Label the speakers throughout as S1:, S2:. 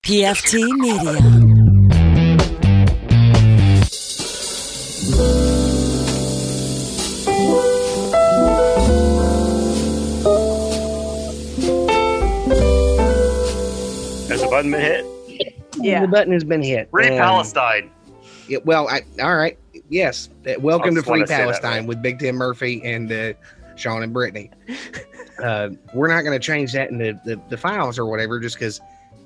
S1: PFT Media.
S2: Has the button been hit?
S3: Yeah.
S4: The button has been hit.
S2: Free Palestine.
S4: Yeah, well, all right. Yes. Welcome to Free
S2: wanna say that,
S4: Palestine with Big Tim Murphy and Sean and Brittany. We're not going to change that in the files or whatever just because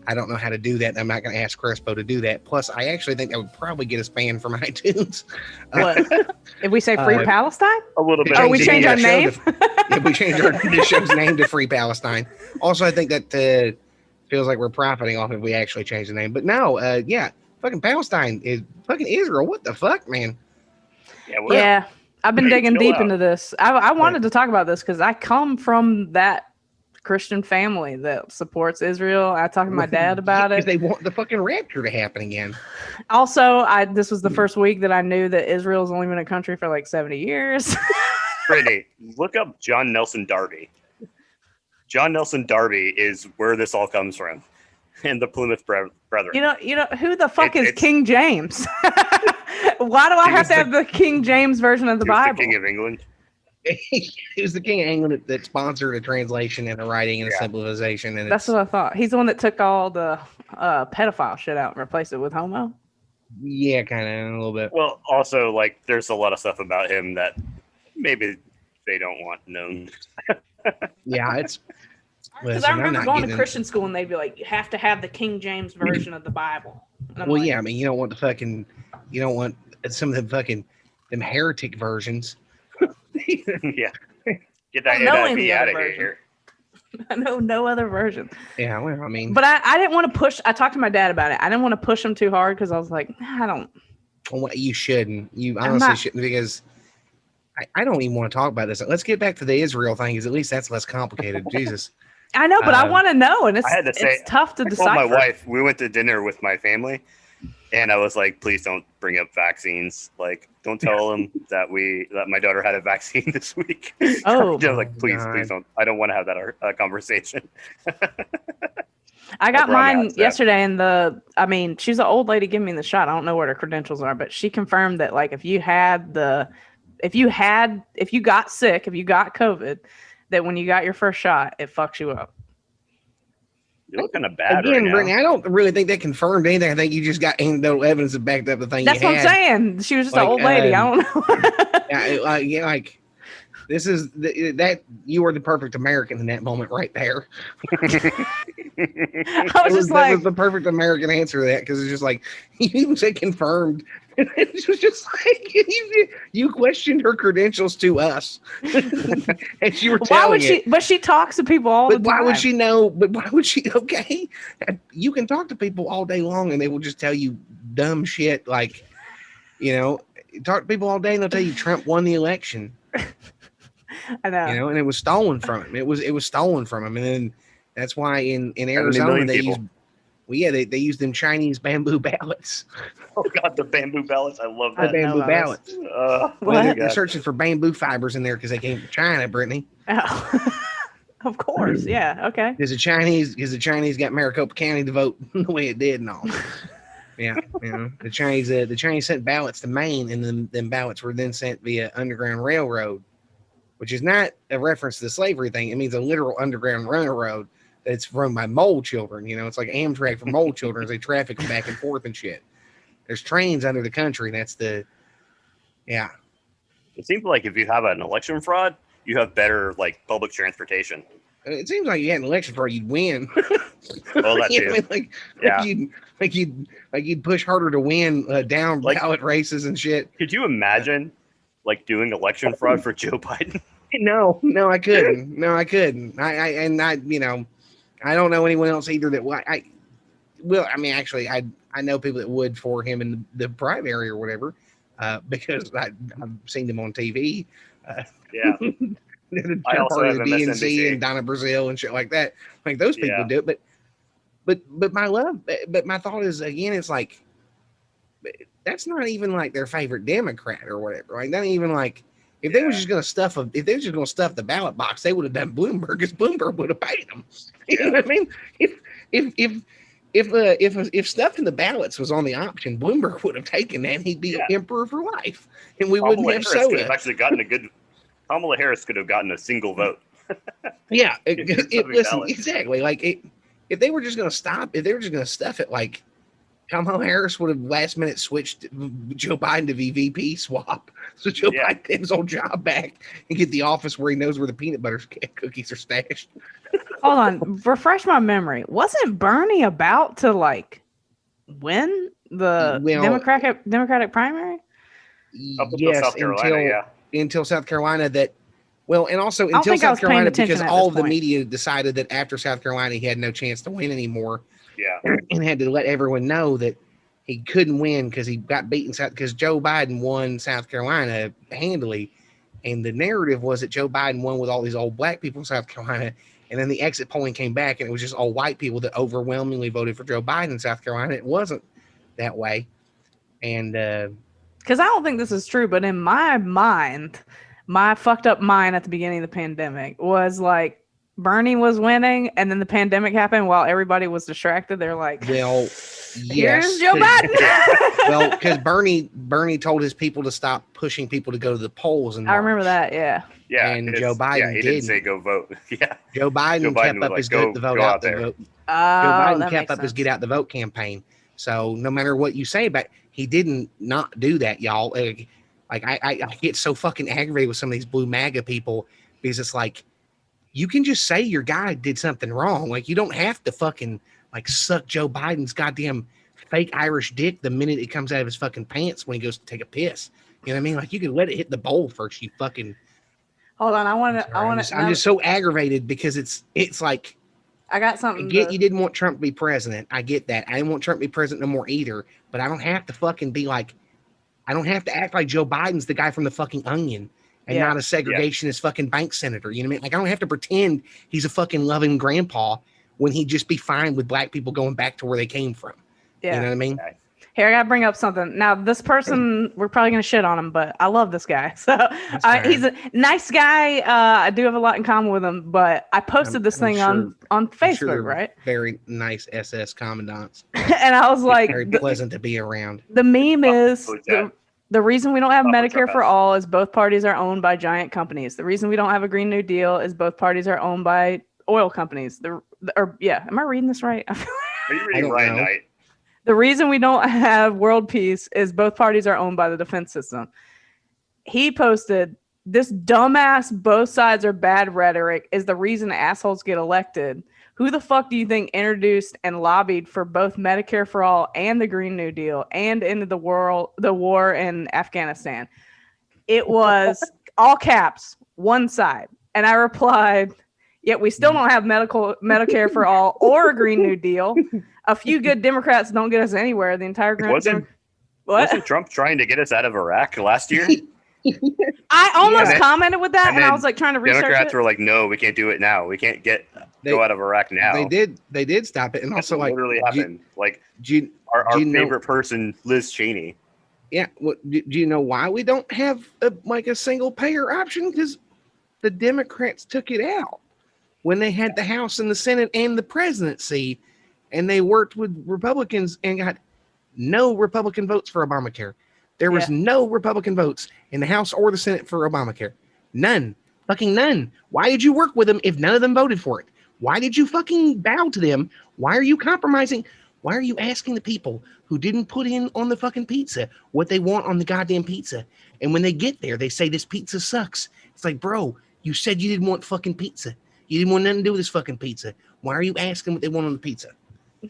S4: I don't know how to do that. I'm not going to ask Crespo to do that. Plus, I actually think that would probably get us banned from iTunes.
S3: What? If we say Free Palestine?
S2: A little bit.
S3: Oh, we change our name?
S4: If we change the show's name to Free Palestine. Also, I think that feels like we're profiting off if we actually change the name. But no, fucking Palestine is fucking Israel. What the fuck, man?
S3: Yeah. I've been digging deep
S2: out.
S3: into this. I wanted to talk about this because I come from that Christian family that supports Israel. I talked to my dad about it.
S4: They want the fucking rapture to happen again.
S3: Also, this was the first week that I knew that Israel's only been a country for like 70 years.
S2: Brittany, look up John Nelson Darby. John Nelson Darby is where this all comes from, and the Plymouth Brethren.
S3: You know who the fuck is King James? Why do I have to have the King James version of the Bible?
S2: The King of England.
S4: He was the King of England that sponsored a translation and a writing and a simplification. And
S3: that's what I thought. He's the one that took all the pedophile shit out and replaced it with homo.
S4: Yeah, kind of a little bit.
S2: Well, also, like, there's a lot of stuff about him that maybe they don't want known.
S4: Yeah, it's.
S3: Because I remember going to Christian school and they'd be like, you have to have the King James version of the Bible.
S4: Well, like, yeah, I mean, you don't want some of them heretic versions.
S2: Yeah. Get that NIV out of here.
S3: I know no other version.
S4: Yeah, well, I mean.
S3: But I didn't want to push. I talked to my dad about it. I didn't want to push him too hard because I was like, I don't.
S4: Well, you shouldn't. You honestly shouldn't because I don't even want to talk about this. Let's get back to the Israel thing because at least that's less complicated. Jesus.
S3: I know, but I want to know, and it's tough to decide.
S2: I told my wife, we went to dinner with my family, and I was like, please don't bring up vaccines. Like, don't tell them that my daughter had a vaccine this week.
S3: Oh.
S2: Like, please don't. I don't want to have that conversation.
S3: I got mine yesterday, and she's an old lady giving me the shot. I don't know what her credentials are, but she confirmed that, like, if you got sick, if you got COVID, that when you got your first shot, it fucks you up.
S2: You look kind of bad
S4: again,
S2: right
S4: Brittany, I don't really think that confirmed anything. I think you just got anecdotal evidence that backed up the thing.
S3: That's what I'm saying. She was just an old lady. I don't know.
S4: This is that you are the perfect American in that moment right there.
S3: That was
S4: the perfect American answer to that because it's just like you even said confirmed. It was just like you questioned her credentials to us, and she were telling it.
S3: But she talks to people all the time.
S4: Why would she know? But why would she? Okay, you can talk to people all day long, and they will just tell you dumb shit. Like, talk to people all day, and they'll tell you Trump won the election.
S3: I know.
S4: And it was stolen from him. It was stolen from him, and then that's why in Arizona they used them Chinese bamboo ballots.
S2: Oh God, the bamboo ballots! I love that.
S4: The bamboo ballots. They're searching for bamboo fibers in there because they came from China, Brittany.
S3: Oh. Of course, yeah, okay.
S4: Because the Chinese got Maricopa County to vote the way it did and all. Yeah, the Chinese sent ballots to Maine, and then them ballots were then sent via Underground Railroad, which is not a reference to the slavery thing. It means a literal underground railroad that's run by mole children. It's like Amtrak for mole children as they traffic them back and forth and shit. There's trains under the country. That's It
S2: seems like if you have an election fraud, you have better public transportation.
S4: It seems like you had an election fraud, you'd win.
S2: Well, that
S4: too. You'd push harder to win down ballot races and shit.
S2: Could you imagine doing election fraud for Joe Biden?
S4: No, I couldn't. I don't know anyone else either that I know people that would for him in the primary or whatever, because I've seen them on TV.
S2: Yeah.
S4: I also have the DNC and Donna Brazile and shit like that. Like those people do it, but my thought is again, it's like that's not even like their favorite Democrat or whatever. Like not even like if they were just gonna stuff the ballot box, they would have done Bloomberg because Bloomberg would have paid them. You know what I mean? if stuff in the ballots was on the option, Bloomberg would have taken that. And he'd be emperor for life, and we wouldn't have soda.
S2: Could have actually gotten a good. Kamala Harris could have gotten a single vote.
S4: Yeah, listen, exactly. Like if they were just going to stop, if they were just going to stuff it, like Kamala Harris would have last minute switched Joe Biden to VP swap, so Joe Biden get his old job back and get the office where he knows where the peanut butter cookies are stashed.
S3: Hold on, refresh my memory. Wasn't Bernie about to like win the Democratic primary?
S4: Yes, until South Carolina that. Well, and also until South Carolina, because all of the media decided that after South Carolina, he had no chance to win anymore.
S2: Yeah.
S4: And had to let everyone know that he couldn't win because he got beaten because Joe Biden won South Carolina handily. And the narrative was that Joe Biden won with all these old black people in South Carolina. And then the exit polling came back and it was just all white people that overwhelmingly voted for Joe Biden in South Carolina. It wasn't that way. And
S3: because I don't think this is true, but in my mind, my fucked up mind at the beginning of the pandemic was like Bernie was winning and then the pandemic happened while everybody was distracted. They're like,
S4: well,
S3: here's Joe Biden.
S4: Well, because Bernie told his people to stop pushing people to go to the polls. And
S3: I remember that.
S2: Yeah.
S4: And Joe Biden
S2: didn't say go vote. Yeah.
S4: Joe Biden kept up his get out his get out the vote campaign. So no matter what you say about it, he didn't not do that, y'all. Like I get so fucking aggravated with some of these blue MAGA people because it's like you can just say your guy did something wrong. Like you don't have to fucking like suck Joe Biden's goddamn fake Irish dick the minute it comes out of his fucking pants when he goes to take a piss. You know what I mean? Like you can let it hit the bowl first. You fucking
S3: hold on. I'm
S4: just so aggravated because it's like
S3: I got something.
S4: You didn't want Trump to be president. I get that. I didn't want Trump to be president no more either. But I don't have to fucking be like. I don't have to act like Joe Biden's the guy from the fucking Onion and not a segregationist fucking bank senator. You know what I mean? Like, I don't have to pretend he's a fucking loving grandpa when he'd just be fine with black people going back to where they came from. Yeah. You know what I mean?
S3: Here, I got to bring up something. Now, this person, we're probably going to shit on him, but I love this guy. So he's a nice guy. I do have a lot in common with him, but I posted this thing on Facebook, right?
S4: Very nice SS commandants.
S3: And I was like,
S4: very pleasant to be around.
S3: The meme is the reason we don't have Medicare for all is both parties are owned by giant companies. The reason we don't have a Green New Deal is both parties are owned by oil companies. Am I reading this right?
S2: Are you reading Ryan Knight?
S3: The reason we don't have world peace is both parties are owned by the defense system. He posted, this dumbass both sides are bad rhetoric is the reason assholes get elected. Who the fuck do you think introduced and lobbied for both Medicare for all and the Green New Deal and ended the war in Afghanistan? It was all caps, one side. And I replied, yet we still don't have Medicare for all or a Green New Deal. A few good Democrats don't get us anywhere. The entire
S2: wasn't Trump trying to get us out of Iraq last year?
S3: I almost commented with that, and I was like trying to research
S2: Democrats were like, "No, we can't do it now. We can't go out of Iraq now."
S4: They did stop it, and
S2: That's
S4: also like
S2: literally happened. Our favorite person, Liz Cheney.
S4: Yeah. Well, do you know why we don't have a single payer option? Because the Democrats took it out when they had the House and the Senate and the presidency. And they worked with Republicans and got no Republican votes for Obamacare. There was no Republican votes in the House or the Senate for Obamacare. None. Fucking none. Why did you work with them if none of them voted for it? Why did you fucking bow to them? Why are you compromising? Why are you asking the people who didn't put in on the fucking pizza what they want on the goddamn pizza? And when they get there, they say this pizza sucks. It's like, bro, you said you didn't want fucking pizza. You didn't want nothing to do with this fucking pizza. Why are you asking what they want on the pizza?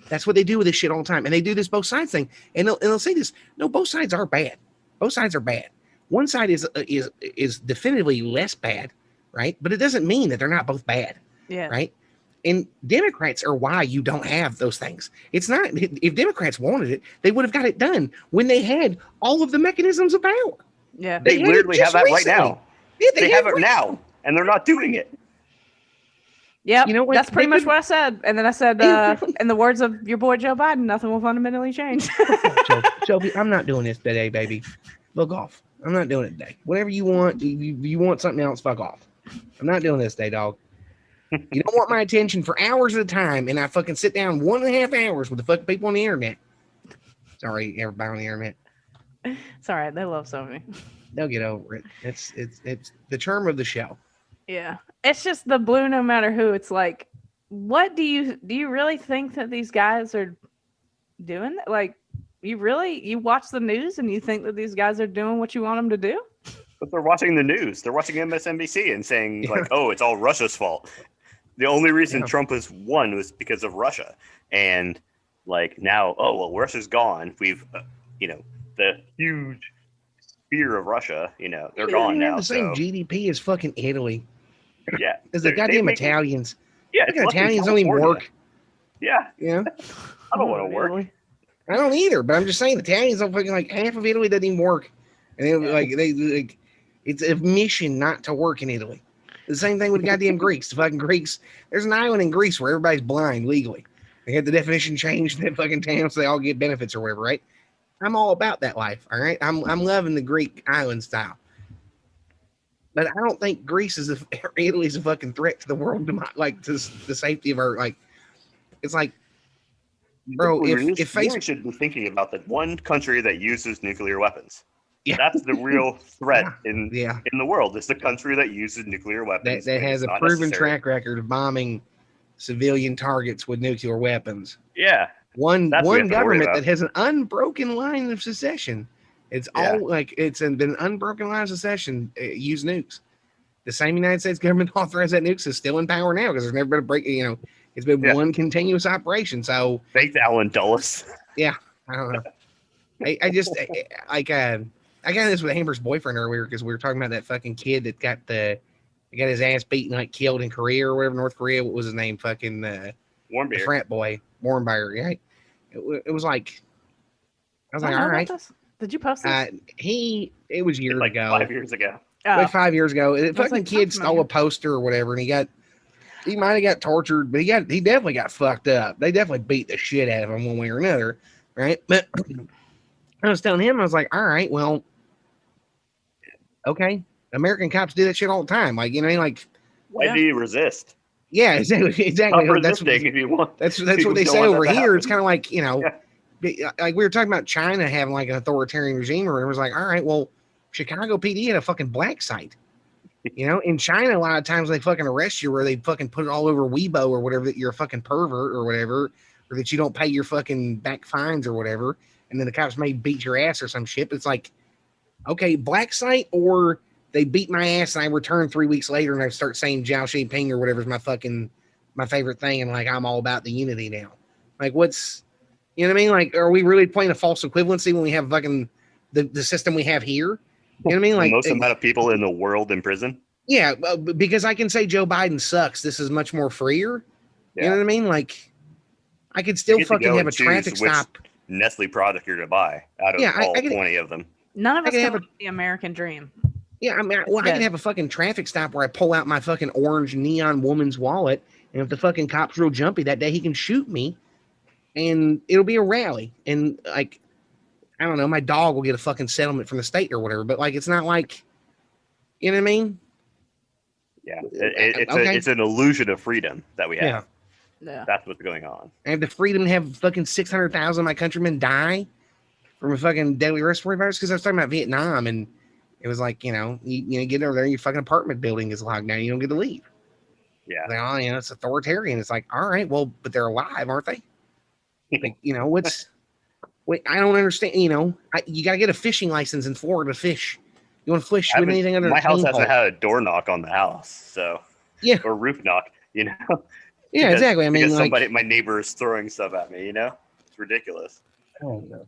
S4: That's what they do with this shit all the time. And they do this both sides thing. And they'll say this. No, both sides are bad. Both sides are bad. One side is definitively less bad, right? But it doesn't mean that they're not both bad.
S3: Yeah.
S4: Right? And Democrats are why you don't have those things. It's not, if Democrats wanted it, they would have got it done when they had all of the mechanisms of power.
S3: Yeah.
S2: They literally have that right now. Yeah, they have it now. And they're not doing it.
S3: Yep, you know what? That's pretty much what I said. And then I said, in the words of your boy Joe Biden, nothing will fundamentally change.
S4: Joby, I'm not doing this today, baby. Look off. I'm not doing it today. Whatever you want, you want something else, fuck off. I'm not doing this today, dog. You don't want my attention for hours at a time, and I fucking sit down 1.5 hours with the fucking people on the internet. Sorry, everybody on the internet.
S3: It's all right. They love Sony.
S4: They'll get over it. It's the charm of the show.
S3: Yeah. It's just the blue no matter who. It's like, what do you really think that these guys are doing? Like, you watch the news and you think that these guys are doing what you want them to do?
S2: But they're watching the news. They're watching MSNBC and saying like, "Oh, it's all Russia's fault." The only reason Trump has won was because of Russia. And like now, oh well, Russia's gone. We've, the huge sphere of Russia. They're gone now.
S4: The same GDP as fucking Italy.
S2: Yeah,
S4: as the goddamn Italians.
S2: Yeah,
S4: Italians don't even work.
S2: Yeah, I don't want to work.
S4: I don't either. But I'm just saying, Italians don't fucking like half of Italy doesn't even work, and it's a mission not to work in Italy. The same thing with goddamn Greeks. The fucking Greeks. There's an island in Greece where everybody's blind legally. They had the definition changed in that fucking town so they all get benefits or whatever, right? I'm all about that life, all right? I'm loving the Greek island style. But I don't think Greece is Italy's a fucking threat to the world, to the safety of our, like, it's like, bro, if Facebook
S2: should be thinking about the one country that uses nuclear weapons. Yeah. That's the real threat in the world. It's the country that uses nuclear weapons.
S4: That has a proven track record of bombing civilian targets with nuclear weapons.
S2: Yeah.
S4: One government that has an unbroken line of secession. It's all like it's been an unbroken line of secession. Use nukes. The same United States government authorized that nukes is still in power now because there's never been a break. It's been one continuous operation. So
S2: thanks, Alan Dulles.
S4: Yeah, I don't know. I just I got this with Amber's boyfriend earlier because we were talking about that fucking kid that got his ass beaten, like killed in Korea or whatever, North Korea. What was his name? Fucking the frat boy, Warrenbeer, right? It was like, I was like, all right.
S3: Did you post this?
S4: It was years ago.
S2: 5 years ago.
S4: Like 5 years ago. The fucking kid stole a poster or whatever, and he might have got tortured, but he definitely got fucked up. They definitely beat the shit out of him one way or another, right? But I was telling him, I was like, all right, well, okay, American cops do that shit all the time. Like,
S2: why do you resist?
S4: Yeah, exactly.
S2: That's if you want.
S4: That's what they say over here. It's kind of like, like we were talking about China having like an authoritarian regime, or it was like, all right, well, Chicago PD had a fucking black site. In China, a lot of times they fucking arrest you where they fucking put it all over Weibo or whatever, that you're a fucking pervert or whatever, or that you don't pay your fucking back fines or whatever. And then the cops may beat your ass or some shit. But it's like, okay, black site, or they beat my ass and I return 3 weeks later and I start saying Jiao Xiping or whatever is my favorite thing. And like, I'm all about the unity now. Like, what's, you know what I mean? Like, are we really playing a false equivalency when we have fucking the system we have here? You know what I mean? Like
S2: the most amount of people in the world in prison.
S4: Yeah, because I can say Joe Biden sucks. This is much more freer. Yeah. You know what I mean? Like, I could still fucking have a traffic stop.
S2: Nestle product you're to buy out of all 20 of them.
S3: None of us can have the American dream.
S4: Yeah, I mean, I can have a fucking traffic stop where I pull out my fucking orange neon woman's wallet, and if the fucking cop's real jumpy that day, he can shoot me, and it'll be a rally. And like, I don't know, my dog will get a fucking settlement from the state or whatever. But like, it's not like, you know what I mean?
S2: Yeah, it's an illusion of freedom that we have. Yeah, that's what's going on.
S4: I have the freedom to have fucking 600,000 of my countrymen die from a fucking deadly respiratory virus because I was talking about Vietnam, and it was like, you get over there, your fucking apartment building is locked down, you don't get to leave.
S2: Yeah,
S4: like, it's authoritarian. It's like, all right, well, but they're alive, aren't they? Like, I don't understand. You gotta get a fishing license in Florida to fish. You want to fish with anything under
S2: my house hasn't had a door knock on the house, so or roof knock,
S4: Yeah, exactly. I mean,
S2: because my neighbor is throwing stuff at me. It's ridiculous.
S4: Oh no.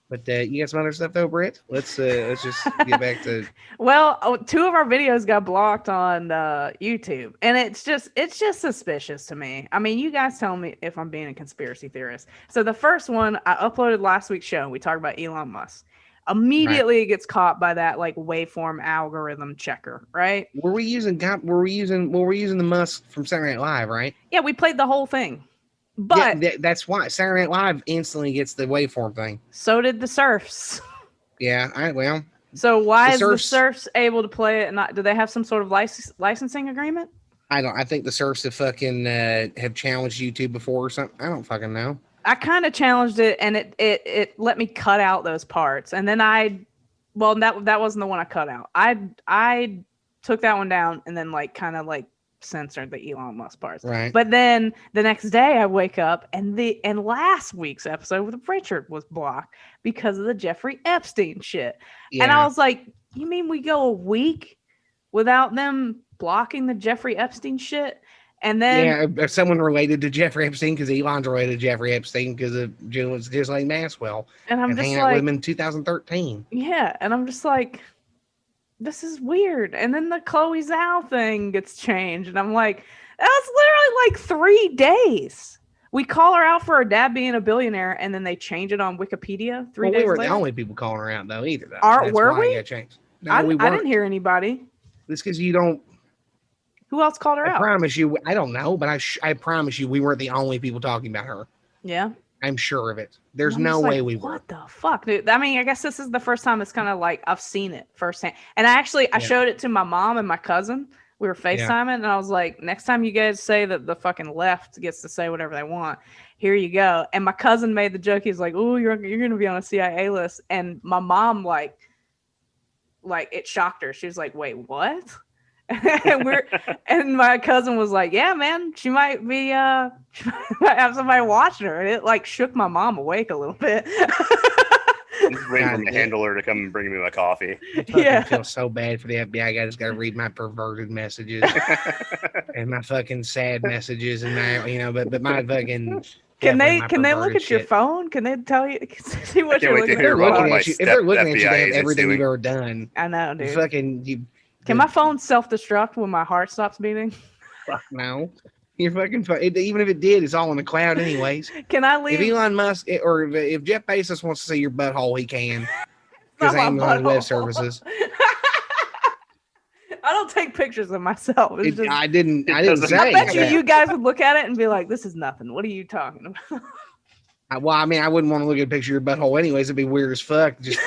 S4: But you got some other stuff though, Britt? Let's just get back to.
S3: Well, 2 of our videos got blocked on YouTube, and it's just suspicious to me. I mean, you guys tell me if I'm being a conspiracy theorist. So the first one I uploaded last week's show. We talked about Elon Musk. Immediately it gets caught by that like waveform algorithm checker, right?
S4: Were we using the Musk from Saturday Night Live, right?
S3: Yeah, we played the whole thing. But
S4: that's why Saturday Night Live instantly gets the waveform thing.
S3: So did the Surfs.
S4: Yeah, well.
S3: So why is the Surfs able to play it and not? Do they have some sort of licensing agreement?
S4: I think the serfs have fucking have challenged YouTube before or something. I don't fucking know.
S3: I kind of challenged it, and it let me cut out those parts, and then that wasn't the one I cut out. I took that one down, and then like kind of like censored the Elon Musk parts.
S4: Right.
S3: But then the next day I wake up, and last week's episode with Richard was blocked because of the Jeffrey Epstein shit.
S4: Yeah.
S3: And I was like, you mean we go a week without them blocking the Jeffrey Epstein shit? And then
S4: if someone related to Jeffrey Epstein, because Elon's related to Jeffrey Epstein because of Ghislaine Maxwell,
S3: and I'm just
S4: hanging
S3: like,
S4: out with him in 2013.
S3: Yeah, and I'm just like, this is weird. And then the Chloe Zhao thing gets changed, and I'm like, that's literally like 3 days. We call her out for her dad being a billionaire, and then they change it on Wikipedia 3 days
S4: We weren't
S3: later.
S4: the only people calling her out, though, either. Though.
S3: Were we?
S4: No, we weren't.
S3: I didn't hear anybody.
S4: It's because you don't.
S3: Who else called her out?
S4: I promise you, I don't know, but I promise you, we weren't the only people talking about her.
S3: Yeah.
S4: I'm sure of it. There's no way we were.
S3: What the fuck, dude? I mean, I guess this is the first time it's kind of like I've seen it firsthand. And I showed it to my mom and my cousin. We were FaceTiming, and I was like, next time you guys say that the fucking left gets to say whatever they want, here you go. And my cousin made the joke. He's like, oh, you're going to be on a CIA list. And my mom, like it shocked her. She was like, wait, what? And my cousin was like, yeah, man, she might have somebody watching her. And it like shook my mom awake a little bit.
S2: I'm just waiting for my handler to come and bring me my coffee.
S4: I feel so bad for the FBI guy. Just got to read my perverted messages and my fucking sad messages and my, but my fucking.
S3: Can they look at your phone? Can they tell you? See what you're looking at?
S4: If they're looking at you, they have everything you've ever done.
S3: I know, dude.
S4: Can
S3: my phone self-destruct when my heart stops beating?
S4: Fuck no. You're fucking even if it did, it's all in the cloud anyways.
S3: Can I leave?
S4: If Elon Musk or if Jeff Bezos wants to see your butthole, he can. Because Amazon Web Services.
S3: I don't take pictures of myself.
S4: I didn't say.
S3: I bet you guys would look at it and be like, "This is nothing. What are you talking about?"
S4: Well, I mean, I wouldn't want to look at a picture of your butthole anyways. It'd be weird as fuck. Just.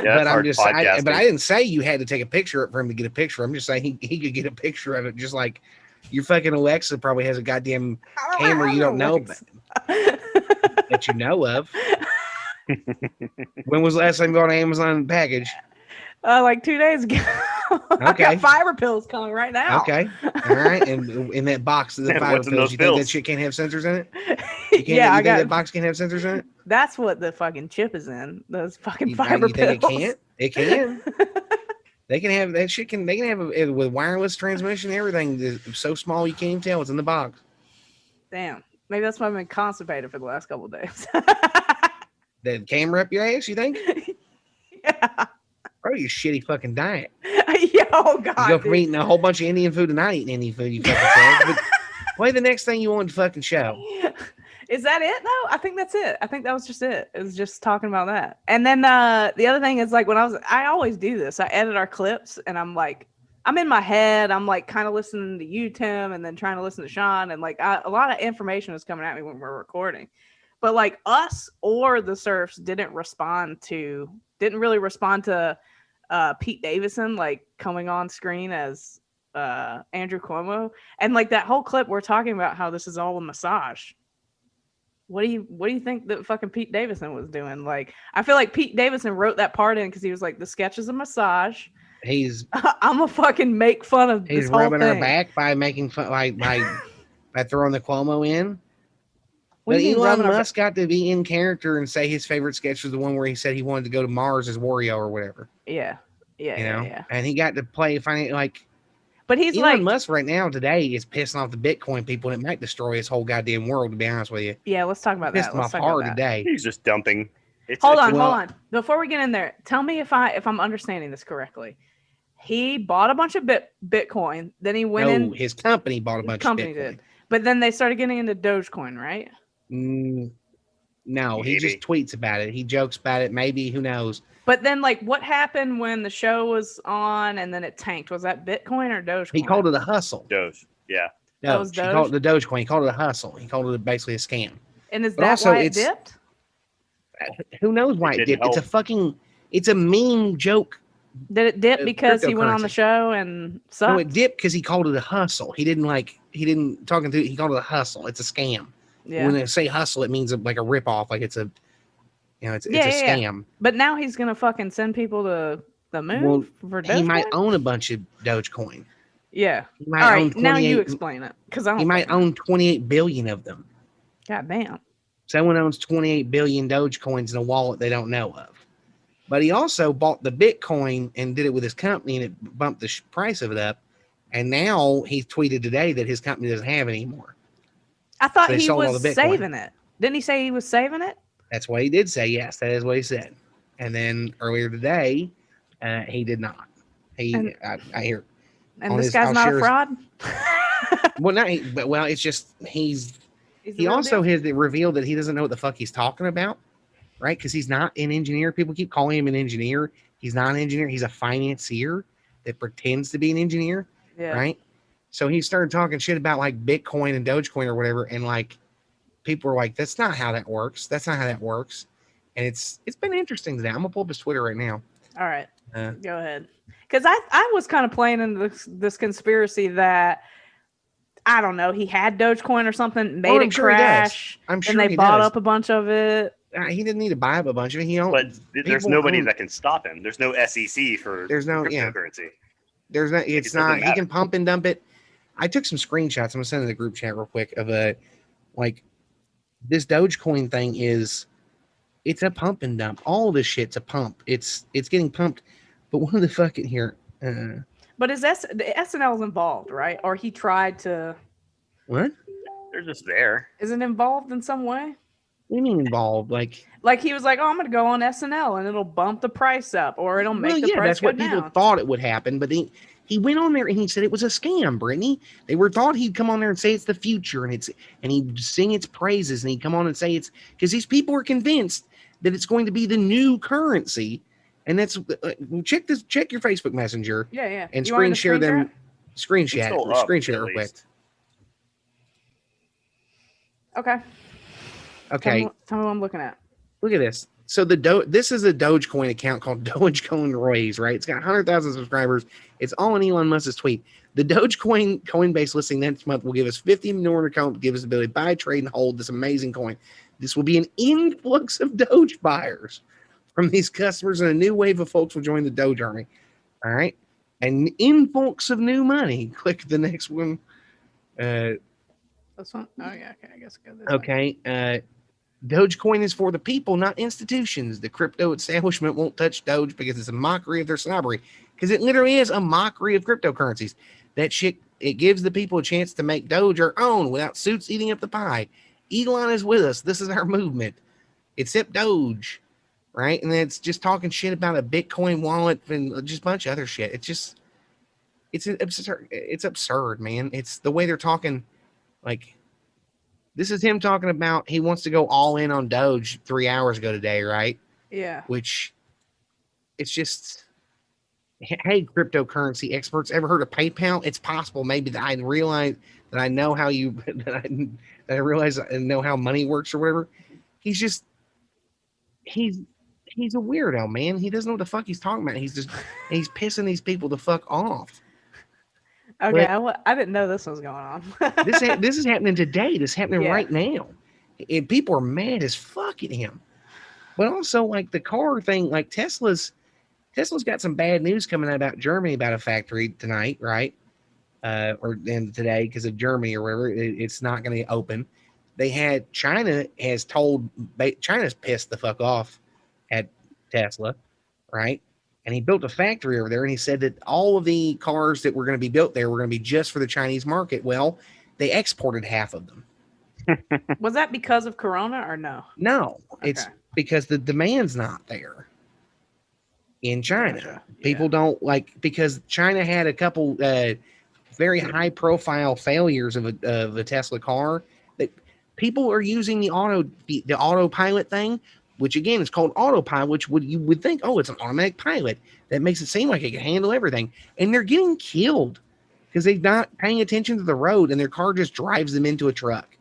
S4: But I'm just but I didn't say you had to take a picture for him to get a picture. I'm just saying he could get a picture of it, just like your fucking Alexa probably has a goddamn camera you don't know about, that you know of. When was the last time you bought an Amazon package?
S3: Like 2 days ago.
S4: Okay.
S3: I got fiber pills coming right now.
S4: Okay. All right. And in that box, the fiber pills, you think that shit can't have sensors in it? You think that box can't have sensors in it?
S3: That's what the fucking chip is in. Those fucking fiber pills.
S4: Think it can't? It can. They can have that shit. They can have it with wireless transmission. Everything is so small you can't even tell what's in the box.
S3: Damn. Maybe that's why I've been constipated for the last couple of days.
S4: The camera up your ass, you think?
S3: Yeah.
S4: Probably your shitty fucking diet.
S3: Oh God.
S4: You go from eating a whole bunch of Indian food to not eating any food. You fucking said. But play the next thing you want to fucking show.
S3: Is that it though? I think that's it. I think that was just it. It was just talking about that. And then the other thing is like I always do this. I edit our clips and I'm in my head. I'm like kind of listening to you, Tim, and then trying to listen to Sean. And like a lot of information is coming at me when we're recording. But like us or the Surfs didn't really respond to Pete Davidson like coming on screen as Andrew Cuomo. And like that whole clip, we're talking about how this is all a massage. What do you think that fucking Pete Davidson was doing? Like, I feel like Pete Davidson wrote that part in because he was like, the sketch is a massage. I'm gonna fucking make fun of this whole thing. He's rubbing
S4: our back by making fun, by throwing the Cuomo in. But Elon Musk got to be in character and say his favorite sketch was the one where he said he wanted to go to Mars as Wario or whatever.
S3: Yeah. Yeah.
S4: And he got to play
S3: But he's
S4: Elon Musk right now today is pissing off the Bitcoin people, and it might destroy his whole goddamn world, to be honest with you.
S3: Yeah, let's talk about that.
S4: Pissed him off hard today.
S2: He's just dumping.
S3: Hold on. Before we get in there, tell me if I'm understanding this correctly. He bought a bunch of Bitcoin, then he went in.
S4: His company bought a bunch of Bitcoin. Did.
S3: But then they started getting into Dogecoin, right?
S4: No, maybe. He just tweets about it. He jokes about it. Maybe, who knows?
S3: But then, like, what happened when the show was on and then it tanked? Was that Bitcoin or Dogecoin?
S4: He called it a hustle.
S2: Doge, yeah.
S4: Doge. He called it the Dogecoin. He called it a hustle. He called it basically a scam.
S3: And is that why it dipped?
S4: Who knows why it dipped? It's a meme joke
S3: Did it dip because he went on the
S4: cryptocurrency.
S3: show and sucked?
S4: No, it dipped because he called it a hustle. He didn't talking to. He called it a hustle. It's a scam.
S3: Yeah.
S4: When they say hustle, it means like a ripoff. Like it's a, it's a
S3: Yeah.
S4: scam.
S3: But now he's gonna fucking send people to the moon
S4: Well,
S3: for
S4: he might
S3: Dogecoin?
S4: own a bunch of Dogecoin.
S3: Yeah.
S4: He might
S3: All
S4: own
S3: right. Now you
S4: 28
S3: explain it, because I don't.
S4: He might
S3: fucking know.
S4: own 28 billion of them.
S3: God damn.
S4: Someone owns 28 billion Dogecoins in a wallet they don't know of. But he also bought the Bitcoin and did it with his company, and it bumped the price of it up. And now he tweeted today that his company doesn't have anymore.
S3: I thought
S4: So they
S3: he
S4: sold all
S3: was
S4: the Bitcoin.
S3: saving it. Didn't he say he was saving it?
S4: That's what he did say. Yes, that is what he said. And then earlier today, he did not. I hear.
S3: And this guy's not a fraud?
S4: Well, not. Well, it's just he also has revealed that he doesn't know what the fuck he's talking about, right? Because he's not an engineer. People keep calling him an engineer. He's not an engineer. He's a financier that pretends to be an engineer, right? So he started talking shit about like Bitcoin and Dogecoin or whatever, and like people were like, "That's not how that works. That's not how that works." And it's been interesting today. I'm gonna pull up his Twitter right now.
S3: All right, go ahead. Because I was kind of playing into this conspiracy that, I don't know, he had Dogecoin or something, made it crash,
S4: I'm sure
S3: and they bought up a bunch of it.
S4: He didn't need to buy up a bunch of it. He owned,
S2: but there's nobody that can stop him. There's no SEC for cryptocurrency.
S4: There's no. It's not. He can pump and dump it. I took some screenshots. I'm gonna send in the group chat real quick of like this Dogecoin thing is. It's a pump and dump. All this shit's a pump. It's getting pumped. But one of the fucking here.
S3: But the SNL's involved, right? Or he tried to.
S4: What?
S2: They're just there.
S3: Is it involved in some way?
S4: What do you mean involved? Like
S3: he was like, "Oh, I'm gonna go on SNL and it'll bump the price up, or it'll make the price
S4: that's
S3: go
S4: what
S3: down."
S4: People thought it would happen, but he went on there and he said it was a scam, Brittany. They thought he'd come on there and say it's the future, and he'd sing its praises, and he'd come on and say it's because these people are convinced that it's going to be the new currency, and that's check your Facebook Messenger, and screen share them, screenshot it real quick.
S3: Okay.
S4: Okay.
S3: Tell me what I'm looking at.
S4: Look at this. So this is a Dogecoin account called Dogecoin Roy's, right? It's got 100,000 subscribers. It's all in Elon Musk's tweet. The Dogecoin Coinbase listing next month will give us 50 million accounts, give us the ability to buy, trade, and hold this amazing coin. This will be an influx of Doge buyers from these customers, and a new wave of folks will join the Doge army. All right. An influx of new money. Click the next one.
S3: This one? Oh, yeah. Okay. I guess go this
S4: okay. Dogecoin is for the people, not institutions. The crypto establishment won't touch Doge because it's a mockery of their snobbery. Because it literally is a mockery of cryptocurrencies. That shit, it gives the people a chance to make Doge our own without suits eating up the pie. Elon is with us. This is our movement. Except Doge, right? And it's just talking shit about a Bitcoin wallet and just a bunch of other shit. It's absurd. It's absurd, man. It's the way they're talking. Like, this is him talking about he wants to go all in on Doge 3 hours ago today, right?
S3: Yeah.
S4: Which, it's just, hey, cryptocurrency experts, ever heard of PayPal? It's possible maybe that I realize that I know how you that I realize I know how money works or whatever. He's just he's a weirdo, man. He doesn't know what the fuck he's talking about. He's pissing these people the fuck off.
S3: Okay, I didn't know this was going on.
S4: this is happening today. This is happening right now, and people are mad as fuck at him. But also, like the car thing, like Tesla's got some bad news coming out about Germany about a factory tonight, right? Or today because of Germany or whatever. It's not going to open. China's pissed the fuck off at Tesla, right? And he built a factory over there, and he said that all of the cars that were going to be built there were going to be just for the Chinese market. Well, they exported half of them.
S3: Was that because of Corona or no?
S4: No, it's because the demand's not there in China. Gotcha. People don't because China had a couple very high-profile failures of a Tesla car that people are using the autopilot thing. Which again is called autopilot, which you would think, oh, it's an automatic pilot. That makes it seem like it can handle everything. And they're getting killed because they're not paying attention to the road and their car just drives them into a truck.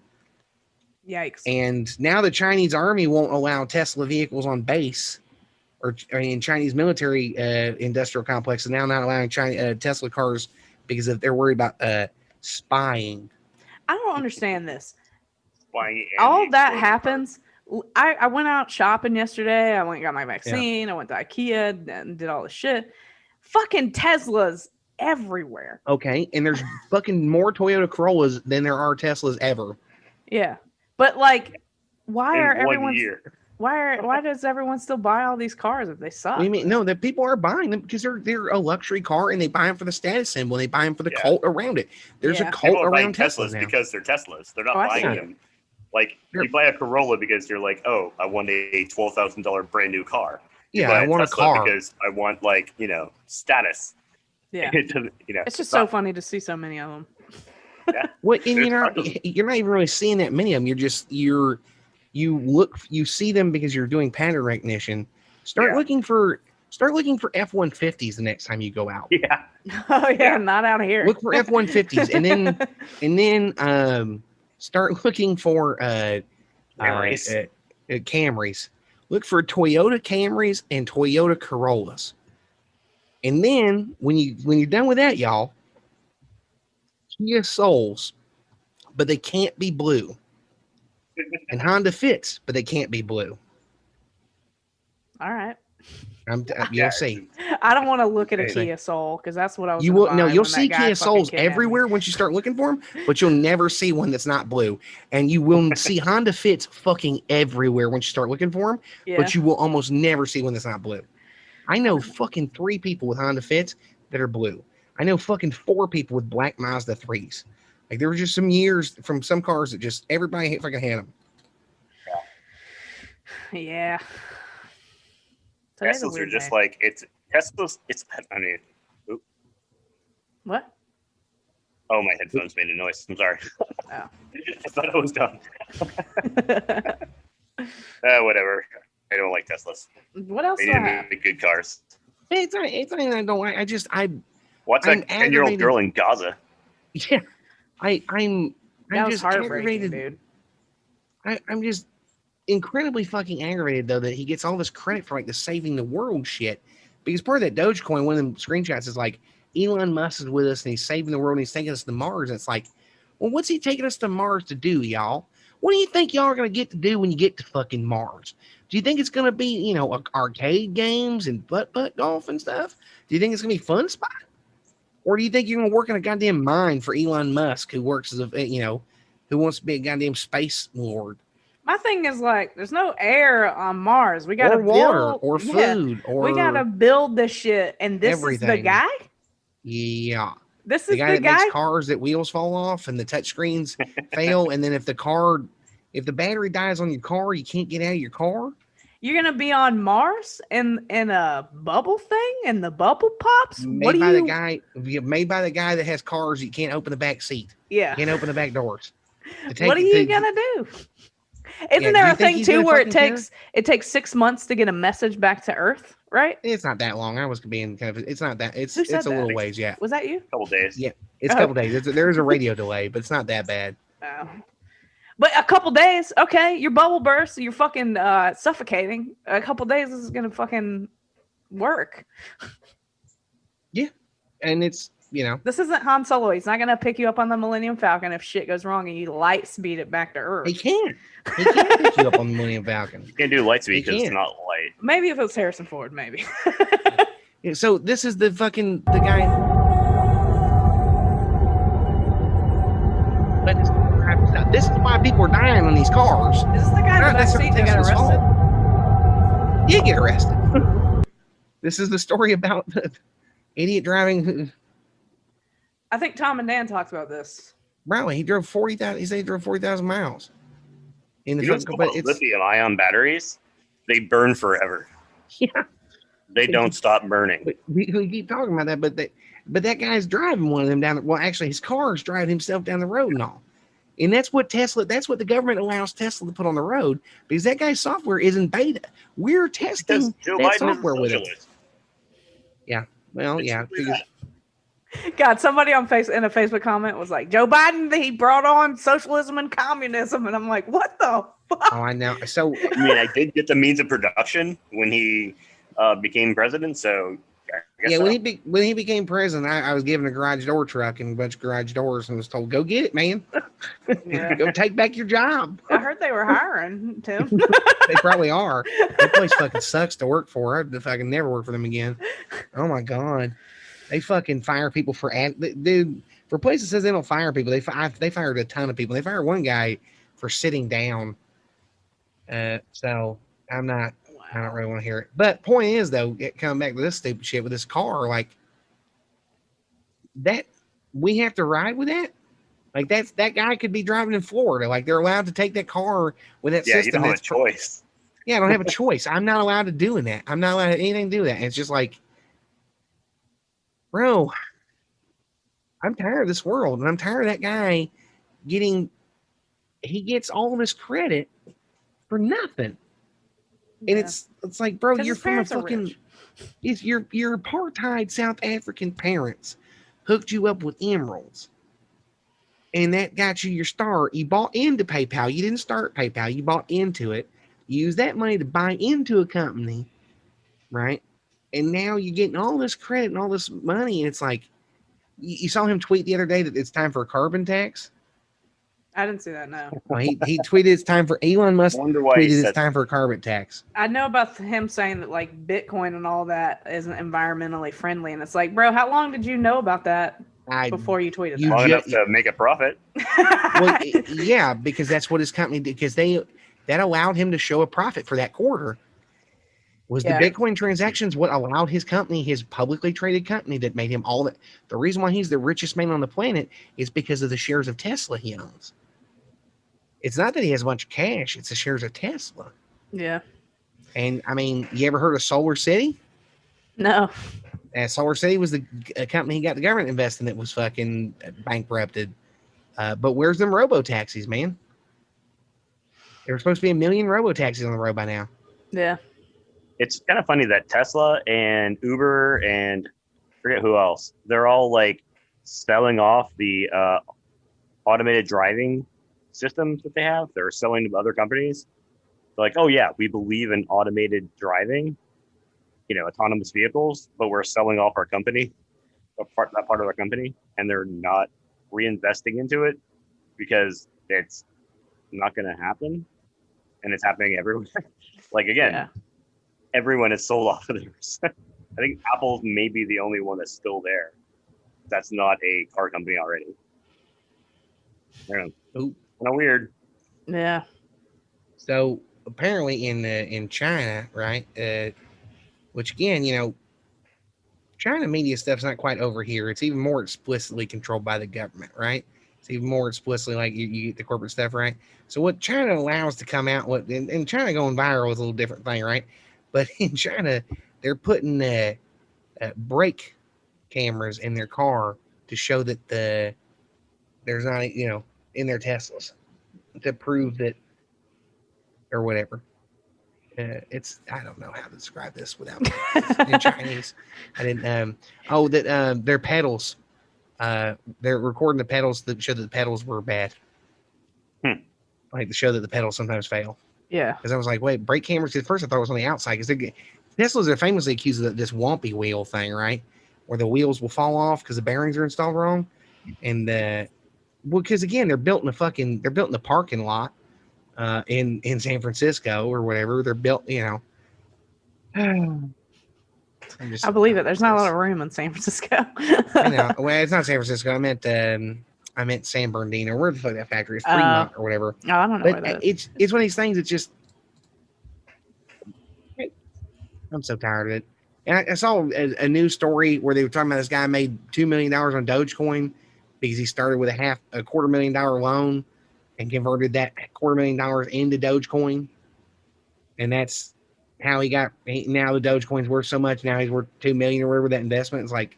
S3: Yikes.
S4: And now the Chinese army won't allow Tesla vehicles on base or in Chinese military industrial complex is now not allowing Tesla cars because they're worried about spying.
S3: I don't understand this.
S2: Flying
S3: All that
S2: exploding
S3: happens. I went out shopping yesterday. I went and got my vaccine. I went to IKEA and did all the shit. Fucking Teslas everywhere.
S4: Okay, and there's fucking more Toyota Corollas than there are Teslas ever.
S3: Yeah, but like, why
S2: in
S3: are
S2: 1
S3: everyone?
S2: year.
S3: Why does everyone still buy all these cars if they suck?
S4: What do you mean? No, that people are buying them because they're a luxury car and they buy them for the status symbol. And they buy them for the cult around it. There's a
S3: Yeah.
S4: cult
S2: People are buying
S4: around Teslas now.
S2: because they're Teslas. They're not
S3: Oh, I
S2: buying
S3: see.
S2: them. Like
S4: They're-
S2: you buy a Corolla because you're like, oh, I want a $12,000 brand new car. You
S4: Yeah,
S2: buy
S4: I want a
S2: Tesla
S4: car.
S2: because I want status.
S3: Yeah,
S2: It doesn't,
S3: it's just so funny to see so many of them.
S4: Well, and
S2: There's
S4: you're not
S2: tons of them.
S4: even really seeing that many of them. You see them because you're doing pattern recognition. Start
S2: Yeah.
S4: looking for F-150s the next time you go out.
S2: Yeah.
S3: Oh yeah,
S2: Yeah.
S3: not out here.
S4: Look for F-150s and then start looking for
S2: Camrys.
S4: Camrys. Look for Toyota Camrys and Toyota Corollas. And then when you're done with that, y'all, Kia Souls, but they can't be blue. And Honda Fits, but they can't be blue.
S3: All right.
S4: You'll see.
S3: I don't want to look at a
S4: Okay.
S3: Kia Soul because that's what I was.
S4: You
S3: gonna
S4: will no.
S3: buy
S4: You'll
S3: when that
S4: see
S3: guy
S4: Kia
S3: fucking
S4: Souls
S3: kidnapped me.
S4: everywhere once you start looking for them, but you'll never see one that's not blue. And you will see Honda Fits fucking everywhere once you start looking for them,
S3: Yeah.
S4: but you will almost never see one that's not blue. I know fucking 3 people with Honda Fits that are blue. I know fucking 4 people with black Mazda 3s. Like there were just some years from some cars that just everybody fucking had them.
S3: Yeah. Today's a
S2: Teslas are
S3: weird
S2: just
S3: day.
S2: like Teslas. I mean,
S3: What?
S2: oh, my headphones made a noise. I'm sorry.
S3: Oh.
S2: I thought I was done. Whatever. I don't like Teslas.
S3: What else
S2: They
S3: do
S2: need
S3: I
S2: to
S3: have?
S2: make good cars.
S4: It's not I don't like.
S2: What's
S4: I'm
S2: that 10-year-old
S4: aggravated.
S2: girl in Gaza?
S4: Yeah, I'm
S3: That was
S4: just
S3: heartbreaking,
S4: aggravated.
S3: dude.
S4: I'm just incredibly fucking aggravated though that he gets all this credit for like the saving the world shit. Because part of that Dogecoin, one of them screenshots is like Elon Musk is with us and he's saving the world and he's taking us to Mars. And it's like, well, what's he taking us to Mars to do, y'all? What do you think y'all are gonna get to do when you get to fucking Mars? Do you think it's gonna be, arcade games and butt golf and stuff? Do you think it's gonna be fun spot? Or do you think you're gonna work in a goddamn mine for Elon Musk, who works as who wants to be a goddamn space lord?
S3: My thing is like, there's no air on Mars. We gotta
S4: Or water,
S3: build,
S4: or
S3: yeah,
S4: food, or
S3: we gotta build this shit, and this is the
S4: everything.
S3: guy.
S4: Yeah.
S3: This
S4: The
S3: is
S4: guy
S3: the
S4: that
S3: guy.
S4: makes cars that wheels fall off and the touch screens fail, and then if the battery dies on your car, you can't get out of your car.
S3: You're gonna be on Mars in a bubble thing, and the bubble pops. What
S4: Made
S3: do
S4: by
S3: you?
S4: the guy that has cars you can't open the back seat,
S3: Yeah.
S4: can't open the back doors.
S3: What are you gonna do? Isn't
S4: do
S3: there
S4: you
S3: a
S4: think
S3: thing
S4: he's
S3: too
S4: gonna
S3: where it
S4: fucking
S3: takes 6 months to get a message back to Earth? Right?
S4: It's not that long. I was being kind of. It's not that. It's
S3: Who said
S4: a little
S3: that?
S4: ways. Yeah,
S3: Was that you?
S2: Couple days.
S4: Yeah. It's a
S3: Oh.
S4: couple days. There is a radio delay, but it's not that bad.
S3: Oh. But a couple days, okay, your bubble bursts, you're fucking suffocating. A couple days, this is gonna fucking work.
S4: And it's
S3: This isn't Han Solo. He's not gonna pick you up on the Millennium Falcon if shit goes wrong and you light speed it back to Earth.
S4: he can't pick you up on the Millennium Falcon.
S2: You can't do light speed
S4: You
S2: because it's
S4: can't.
S2: not light.
S3: Maybe if it was Harrison Ford, maybe.
S4: Yeah, so this is the guy. But this is why people are dying on these cars.
S3: Is this the guy in the
S4: Not
S3: back seat that got
S4: Tesla's
S3: arrested?
S4: fault. He did get arrested. This is the story about the idiot driving.
S3: I think Tom and Dan talked about this.
S4: Bro, he drove 40,000. He said he drove 40,000 miles. In the
S2: You know what's
S4: fucking,
S2: cool
S4: but
S2: about
S4: it's
S2: lithium-ion batteries? They burn forever.
S4: yeah.
S2: They don't stop burning.
S4: We keep talking about that, but that guy's driving one of them down. Well, actually, his car's driving himself down the road and all. And that's what the government allows Tesla to put on the road because that guy's software is in beta. We're
S2: Because
S4: testing
S2: Joe
S4: that
S2: Biden is a
S4: software with it.
S2: socialist.
S4: Well,
S2: It's
S4: yeah.
S2: simply
S4: Because,
S2: that.
S3: God, somebody in a Facebook comment was like, Joe Biden, he brought on socialism and communism. And I'm like, what the fuck?
S4: oh, I know. So
S2: I mean, I did get the means of production when he became president. So I guess
S4: Yeah,
S2: so.
S4: when he became president, I was given a garage door truck and a bunch of garage doors and was told, "Go get it, man.
S3: Yeah.
S4: Go take back your job."
S3: I heard they were hiring, Tim.
S4: They probably are. That place fucking sucks to work for. If I can never work for them again. Oh my god, they fucking fire people for dude. For a place that says they don't fire people, they fired a ton of people. They fired one guy for sitting down. So I'm not. I don't really want to hear it. But point is though, coming back to this stupid shit with this car, like that, we have to ride with that. Like that guy could be driving in Florida. Like they're allowed to take that car with that
S2: Yeah,
S4: system.
S2: you don't have a choice.
S4: Yeah, I don't have a choice. I'm not allowed to do that. I'm not allowed to have anything to do with that. And it's just like, bro, I'm tired of this world, and I'm tired of that guy he gets all this credit for nothing. And it's like, bro, you're from a fucking your apartheid South African parents hooked you up with emeralds. And that got you your start. You bought into PayPal. You didn't start PayPal. You bought into it. You used that money to buy into a company, right? And now you're getting all this credit and all this money. And it's like, you saw him tweet the other day that it's time for a carbon tax.
S3: I didn't see that. No.
S4: Well, he tweeted it's time for Elon Musk. Tweeted it's time for a carbon tax.
S3: I know about him saying that like Bitcoin and all that isn't environmentally friendly, and it's like, bro, how long did you know about that before you tweeted that?
S2: Long enough to make a profit.
S4: Well, yeah, because that's what his company did. Because that allowed him to show a profit for that quarter. Was the Bitcoin transactions what allowed his company, his publicly traded company, that made him all that? The reason why he's the richest man on the planet is because of the shares of Tesla he owns. It's not that he has a bunch of cash; it's the shares of Tesla.
S3: Yeah.
S4: And I mean, you ever heard of Solar City?
S3: No.
S4: Solar City was the company he got the government investing that was fucking bankrupted. But where's them robo taxis, man? There were supposed to be 1 million robo taxis on the road by now.
S3: Yeah.
S2: It's kind of funny that Tesla and Uber and I forget who else, they're all like selling off the automated driving systems that they have. They're selling to other companies. They're like, oh yeah, we believe in automated driving, autonomous vehicles, but we're selling off our company, that part of our company, and they're not reinvesting into it because it's not going to happen, and it's happening everywhere. Like again, everyone is sold off of theirs. I think Apple may be the only one that's still there. That's not a car company already. Kind of weird.
S3: Yeah.
S4: So apparently in China, right? Which again, China media stuff's not quite over here. It's even more explicitly controlled by the government, right? It's even more explicitly like you get the corporate stuff, right? So what China allows to come out, and China going viral is a little different thing, right? But in China, they're putting brake cameras in their car to show that there's not, in their Teslas, to prove that, or whatever. I don't know how to describe this without in Chinese. I didn't. Their pedals. They're recording the pedals that show that the pedals were bad. Like to show that the pedals sometimes fail.
S3: Yeah.
S4: Because I was like, wait, brake cameras. At first, I thought it was on the outside because Teslas are famously accused of this Wompy wheel thing, right? Where the wheels will fall off because the bearings are installed wrong, and because again, they're built in the parking lot. In San Francisco or whatever, they're built,
S3: I believe it. There's not a lot of room in San Francisco.
S4: I know. Well, it's not San Francisco. I meant San Bernardino. Where the fuck that factory is? Fremont or whatever.
S3: No, I don't know.
S4: But it's one of these things. It's just, I'm so tired of it. And I saw a news story where they were talking about this guy made $2 million on Dogecoin because he started with a $250,000 loan and converted that $250,000 into Dogecoin. And that's how he got, now the Dogecoin's worth so much. Now he's worth $2 million or whatever that investment. It's like,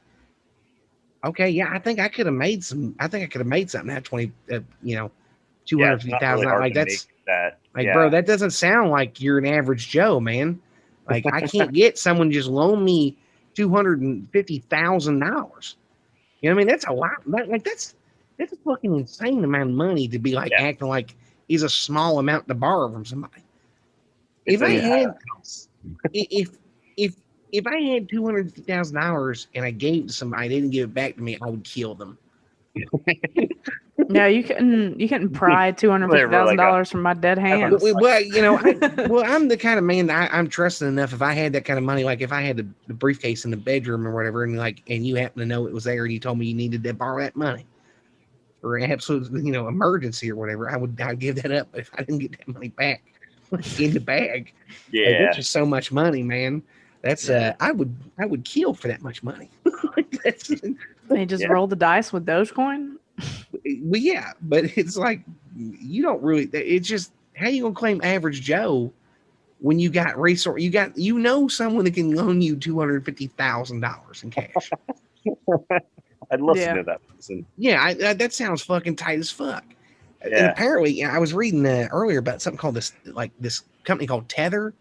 S4: okay, yeah, I think I could have made something. That 250,000.
S2: Really
S4: like that's
S2: that.
S4: Bro, that doesn't sound like you're an average Joe, man. Like I can't get someone just loan me $250,000. You know what I mean? That's a lot. That's a fucking insane amount of money to be like acting like is a small amount to borrow from somebody. If if I had $250,000 and I gave it to somebody, they didn't give it back to me, I would kill them.
S3: Yeah, you couldn't pry $250,000 from my dead hands.
S4: Well, I'm the kind of man that I'm trusting enough. If I had that kind of money, like if I had the briefcase in the bedroom or whatever, and you happen to know it was there, and you told me you needed to borrow that money for an absolute emergency or whatever, I'd give that up. But if I didn't get that money back in the bag, it's just so much money, man. That's I would kill for that much money.
S3: They just roll the dice with Dogecoin.
S4: Well, yeah, but it's like you don't really. It's just how you gonna claim average Joe when you got resource? You know someone that can loan you $250,000 in cash.
S2: I'd love to know that person.
S4: Yeah, that sounds fucking tight as fuck.
S2: Yeah.
S4: And apparently, I was reading earlier about something called this company called Tether,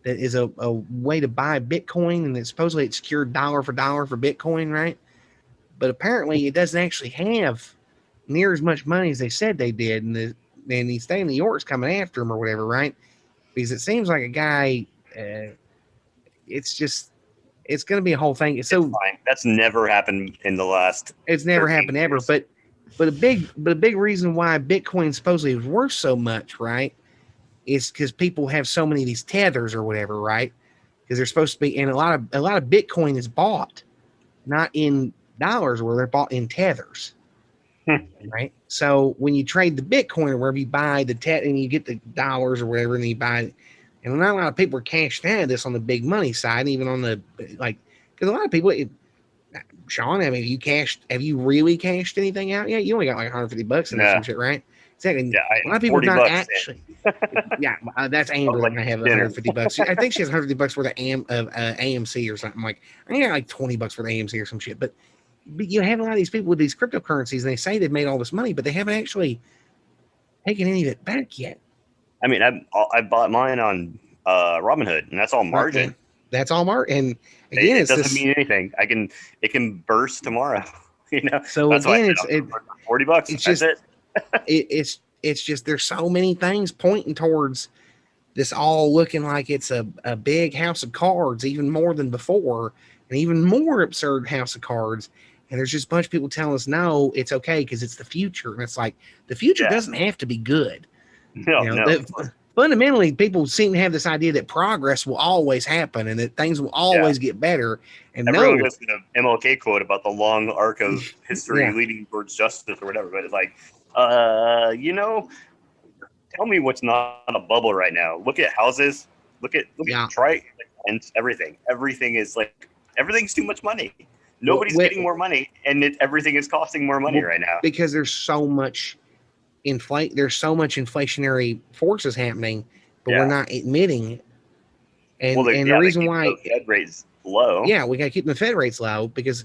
S4: that is a way to buy Bitcoin, and supposedly it's secured dollar for dollar for Bitcoin, right? But apparently, it doesn't actually have near as much money as they said they did, and the state of New York's coming after him or whatever, right? Because it seems like a guy. It's going to be a whole thing. So
S2: fine. That's never happened in the last.
S4: It's never happened ever. But a big reason why Bitcoin supposedly is worth so much, right, is because people have so many of these tethers or whatever, right? Because they're supposed to be, and a lot of Bitcoin is bought not in dollars, where they're bought in tethers. Right. So when you trade the Bitcoin or wherever, you buy the and you get the dollars or whatever, and you buy it. And not a lot of people are cashed out of this on the big money side, even on the because a lot of people. Sean, I mean, have you really cashed anything out yet? You only got like $150 in some shit, right? Exactly. A lot of people are not actually. That's Amber. Like I have $150. I think she has $150 worth of AMC or something. Like I got like $20 worth of AMC or some shit, but you have a lot of these people with these cryptocurrencies, and they say they've made all this money, but they haven't actually taken any of it back yet.
S2: I mean, I bought mine on Robinhood, and that's all margin.
S4: That's all margin. And
S2: again, it doesn't mean anything. It can burst tomorrow. So that's
S4: again,
S2: it's $40.
S4: It's just it's just there's so many things pointing towards this all looking like it's a big house of cards, even more than before, and even more absurd house of cards. And there's just a bunch of people telling us, no, it's okay because it's the future. And it's like, the future doesn't have to be good.
S2: No.
S4: Fundamentally, people seem to have this idea that progress will always happen and that things will always get better. And
S2: everyone goes to the MLK quote about the long arc of history leading towards justice or whatever. But it's like, tell me what's not a bubble right now. Look at houses. Look at and everything. Everything's too much money. Nobody's getting more money, and everything is costing more money right now
S4: because there's so much inflationary forces happening, but we're not admitting it. And the reason why
S2: the Fed rates low.
S4: Yeah, we got to keep the Fed rates low because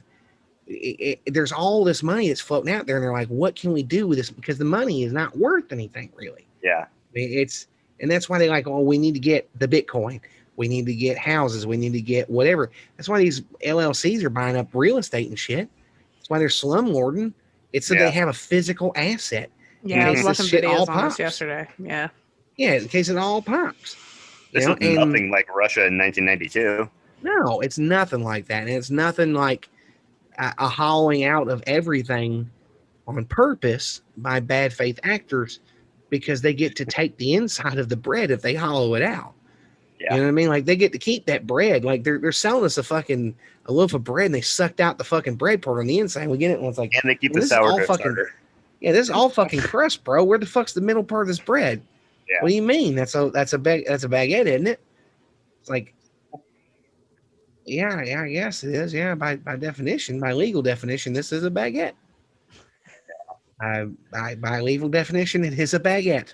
S4: there's all this money that's floating out there, and they're like, what can we do with this? Because the money is not worth anything, really.
S2: Yeah.
S4: And that's why they we need to get the Bitcoin. We need to get houses. We need to get whatever. That's why these LLCs are buying up real estate and shit. That's why they're slumlording. It's so they have a physical asset.
S3: Yeah, I was watching videos on this yesterday. Yeah.
S4: Yeah, in case it all pops.
S2: This is nothing like Russia in 1992.
S4: No, it's nothing like that. And it's nothing like a hollowing out of everything on purpose by bad faith actors because they get to take the inside of the bread if they hollow it out. Yeah. You know what I mean? Like they get to keep that bread. Like they're selling us a loaf of bread and they sucked out the fucking bread part on the inside. We get it and it's like,
S2: and they keep the sourdough starter.
S4: Yeah, this is all fucking crust, bro. Where the fuck's the middle part of this bread? Yeah. What do you mean? That's a baguette, isn't it? It's like, yeah, yes, it is. Yeah, by definition, by legal definition, this is a baguette. By legal definition, it is a baguette.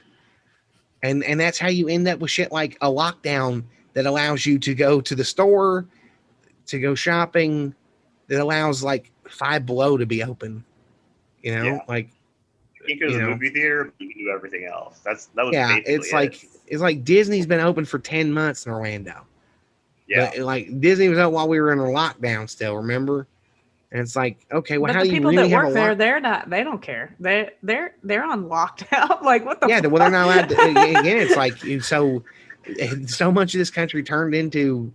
S4: And that's how you end up with shit like a lockdown that allows you to go to the store, to go shopping, that allows like Five Below to be open. Like
S2: you can go to the movie theater, you can do everything else.
S4: It's like Disney's been open for 10 months in Orlando.
S2: Yeah.
S4: But like Disney was out while we were in a lockdown still, remember? And it's like, okay, well, how do you
S3: people
S4: really
S3: that work there? They don't care. They're on lockdown. Like what the?
S4: Yeah, well, they're not allowed to. Again, it's like so much of this country turned into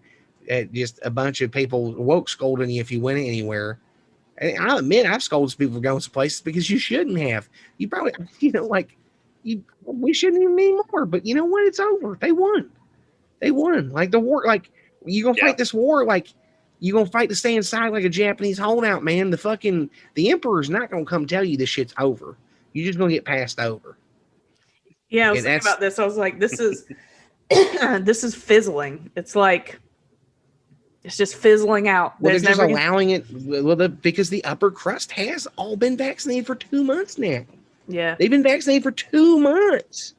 S4: just a bunch of people woke scolding you if you went anywhere. And I'll admit I've scolded people for going to places because you shouldn't have. You probably, we shouldn't even need more. But you know what? It's over. They won. They won. Like the war. Like you gonna fight this war? Like you gonna fight to stay inside like a Japanese holdout, man? The emperor's not gonna come tell you this shit's over. You're just gonna get passed over.
S3: Yeah, I was thinking about this. I was like, this is this is fizzling. It's like it's just fizzling out.
S4: Well, they're just allowing it because the upper crust has all been vaccinated for 2 months now.
S3: Yeah,
S4: they've been vaccinated for 2 months.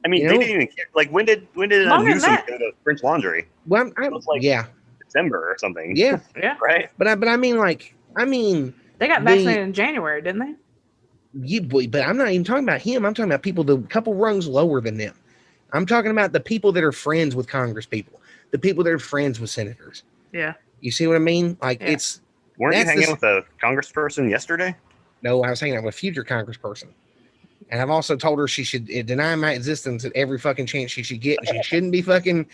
S2: I mean, they didn't even care. Like, when did Newsom go to French Laundry?
S4: Well, it was like
S2: December or something.
S3: Yeah,
S2: right.
S4: But I mean,
S3: they got vaccinated in January, didn't they?
S4: But I'm not even talking about him. I'm talking about people the couple rungs lower than them. I'm talking about the people that are friends with Congress people, the people that are friends with senators.
S3: Yeah.
S4: You see what I mean? Like
S2: Weren't you hanging out with a congressperson yesterday?
S4: No, I was hanging out with a future congressperson. And I've also told her she should deny my existence at every fucking chance she should get. She shouldn't be fucking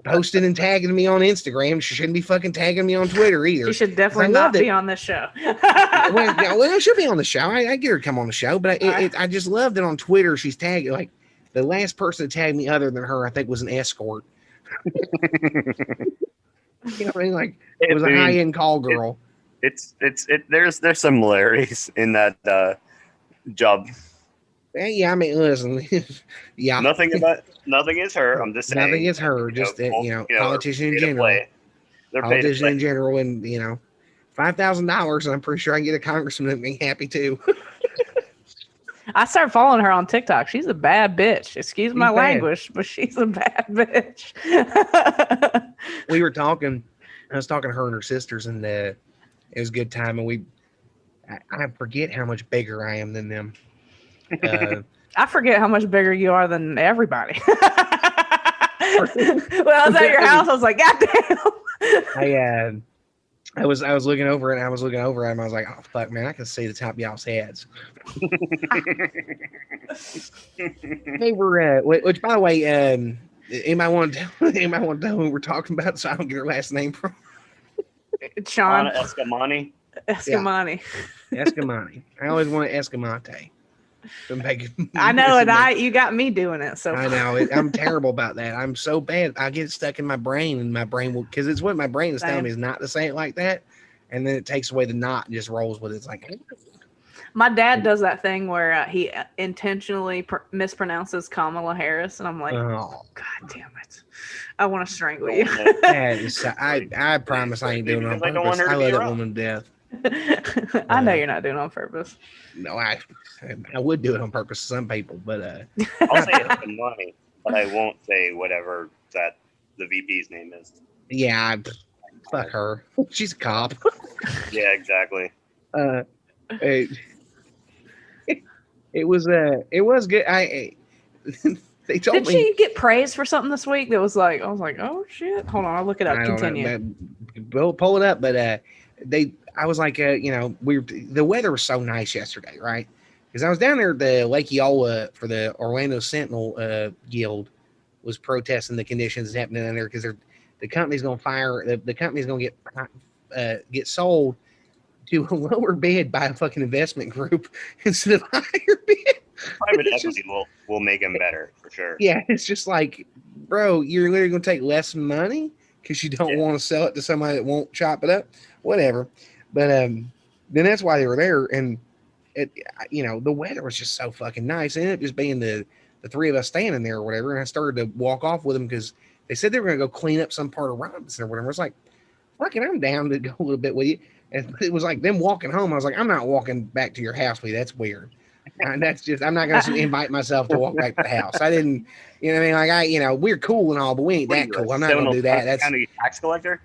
S4: posting and tagging me on Instagram. She shouldn't be fucking tagging me on Twitter either.
S3: She should definitely not be on this show.
S4: well, she'll be on the show. I get her to come on the show, but I just love that on Twitter she's tagging. Like the last person to tag me other than her, I think, was an escort. You know what I mean? Like it was a high-end call girl.
S2: There's similarities in that job.
S4: Yeah, I mean, listen, yeah.
S2: Nothing is her. I'm just saying.
S4: Nothing is her. Just politician in general. Politician in general, and $5,000, and I'm pretty sure I can get a congressman that be happy too.
S3: I started following her on TikTok. She's a bad bitch. Excuse my language, but she's a bad bitch.
S4: We were talking. I was talking to her and her sisters, and it was a good time. And I forget how much bigger I am than them.
S3: I forget how much bigger you are than everybody. When I was at your house, I was like, God damn.
S4: I was looking over it, and I was looking over at him. I was like, oh fuck, man, I can see the top of y'all's heads. They were, which by the way, anybody want to tell who we're talking about so I don't get her last name from?
S3: Sean
S2: Escamani.
S3: Escamani.
S4: Yeah. Escamani. I always want Escamante.
S3: I know, and you got me doing it. So
S4: I know I'm terrible about that. I'm so bad. I get stuck in my brain, and my brain will, because it's what my brain is telling me is not to say it like that, and then it takes away the knot and just rolls with it. It's like
S3: my dad does that thing where he intentionally mispronounces Kamala Harris, and I'm like, oh God damn it, I want to strangle you.
S4: I promise I ain't doing it on purpose. I love that woman to death.
S3: I know you're not doing it on purpose.
S4: No, I would do it on purpose to some people, but
S2: I'll say it's the money, but I won't say whatever that the VP's name is.
S4: Yeah, fuck her. She's a cop.
S2: Yeah, exactly.
S4: It was good. They told me.
S3: Did she get praised for something this week that was like, I was like, oh shit. Hold on, I'll look it up. Continue.
S4: We'll pull it up, but I was like, the weather was so nice yesterday, right? Because I was down there at the Lake Eola for the Orlando Sentinel Guild was protesting the conditions happening down there because the company's going to fire, the company's going to get sold to a lower bid by a fucking investment group instead of a higher bid.
S2: Private equity will make them better for sure.
S4: Yeah, it's just like, bro, you're literally going to take less money because you don't want to sell it to somebody that won't chop it up, whatever. But then that's why they were there, and the weather was just so fucking nice. It ended up just being the three of us standing there or whatever, and I started to walk off with them because they said they were going to go clean up some part of Robinson or whatever. I was like, fucking, I'm down to go a little bit with you. And it was like them walking home. I was like, I'm not walking back to your house with you. That's weird. And that's just, I'm not going to invite myself to walk back to the house. I didn't, you know what I mean? Like we're cool and all, but we ain't that cool. I'm not going to do that. That's
S2: county tax collector.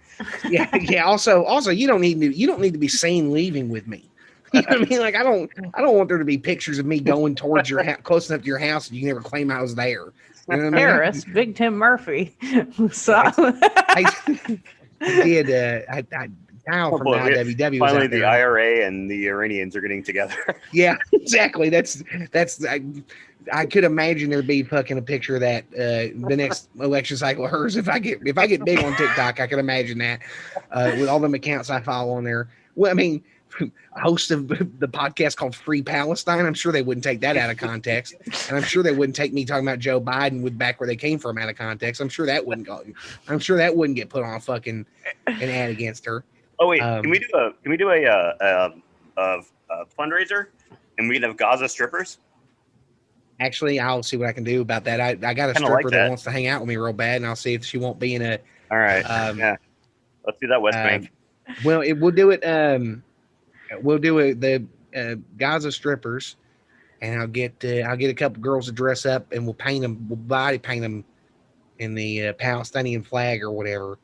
S4: Yeah. Also, you don't need to be seen leaving with me. You know what I mean? Like I don't want there to be pictures of me going towards your house, close enough to your house, and you can never claim I was there. You know what
S3: Harris, I mean? Big Tim Murphy. So
S4: I did. Kyle from IWW.
S2: Finally, the IRA and the Iranians are getting together.
S4: Yeah, exactly. That's I could imagine there'd be fucking a picture of that the next election cycle of hers. If I get big on TikTok, I can imagine that with all the accounts I follow on there. Well, I mean, a host of the podcast called Free Palestine. I'm sure they wouldn't take that out of context, and I'm sure they wouldn't take me talking about Joe Biden with back where they came from out of context. I'm sure that wouldn't go. I'm sure that wouldn't get put on a fucking an ad against her.
S2: Oh wait, can we do a fundraiser and we can have Gaza strippers?
S4: Actually, I'll see what I can do about that. I got a
S2: Kinda
S4: stripper
S2: like
S4: that
S2: that.
S4: wants to hang out with me real bad, and I'll see if she won't be in a.
S2: All right. Yeah. Let's do that, West Bank.
S4: Well, we'll do it. We'll do the Gaza strippers, and I'll get a couple girls to dress up, and we'll paint them. We'll body paint them in the Palestinian flag or whatever,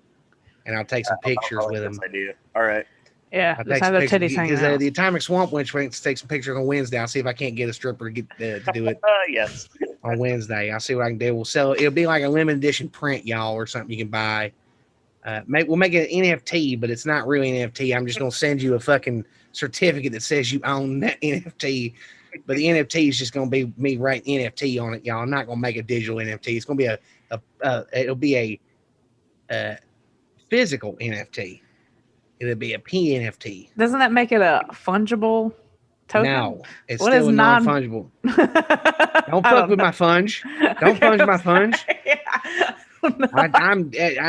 S4: and I'll take some pictures with them.
S2: Idea. All right.
S3: Yeah,
S4: I'll
S3: just
S4: take
S3: have
S4: some
S3: their
S4: pictures
S3: titties hanging
S4: because
S3: out.
S4: the Atomic Swamp went to take some pictures on Wednesday. I'll see if I can't get a stripper to get to do it
S2: Yes.
S4: on Wednesday. I'll see what I can do. We'll sell it. It'll be like a limited edition print, y'all, or something you can buy. We'll make it an NFT, but it's not really an NFT. I'm just gonna send you a fucking certificate that says you own that NFT. But the NFT is just gonna be me writing NFT on it, y'all. I'm not gonna make a digital NFT. It's gonna be it'll be a physical NFT. It'll be a PNFT.
S3: Doesn't that make it a fungible token?
S4: No, it's
S3: What
S4: still
S3: is
S4: a non-fungible. Don't fuck with my funge. Don't funge my funge.
S3: Yeah.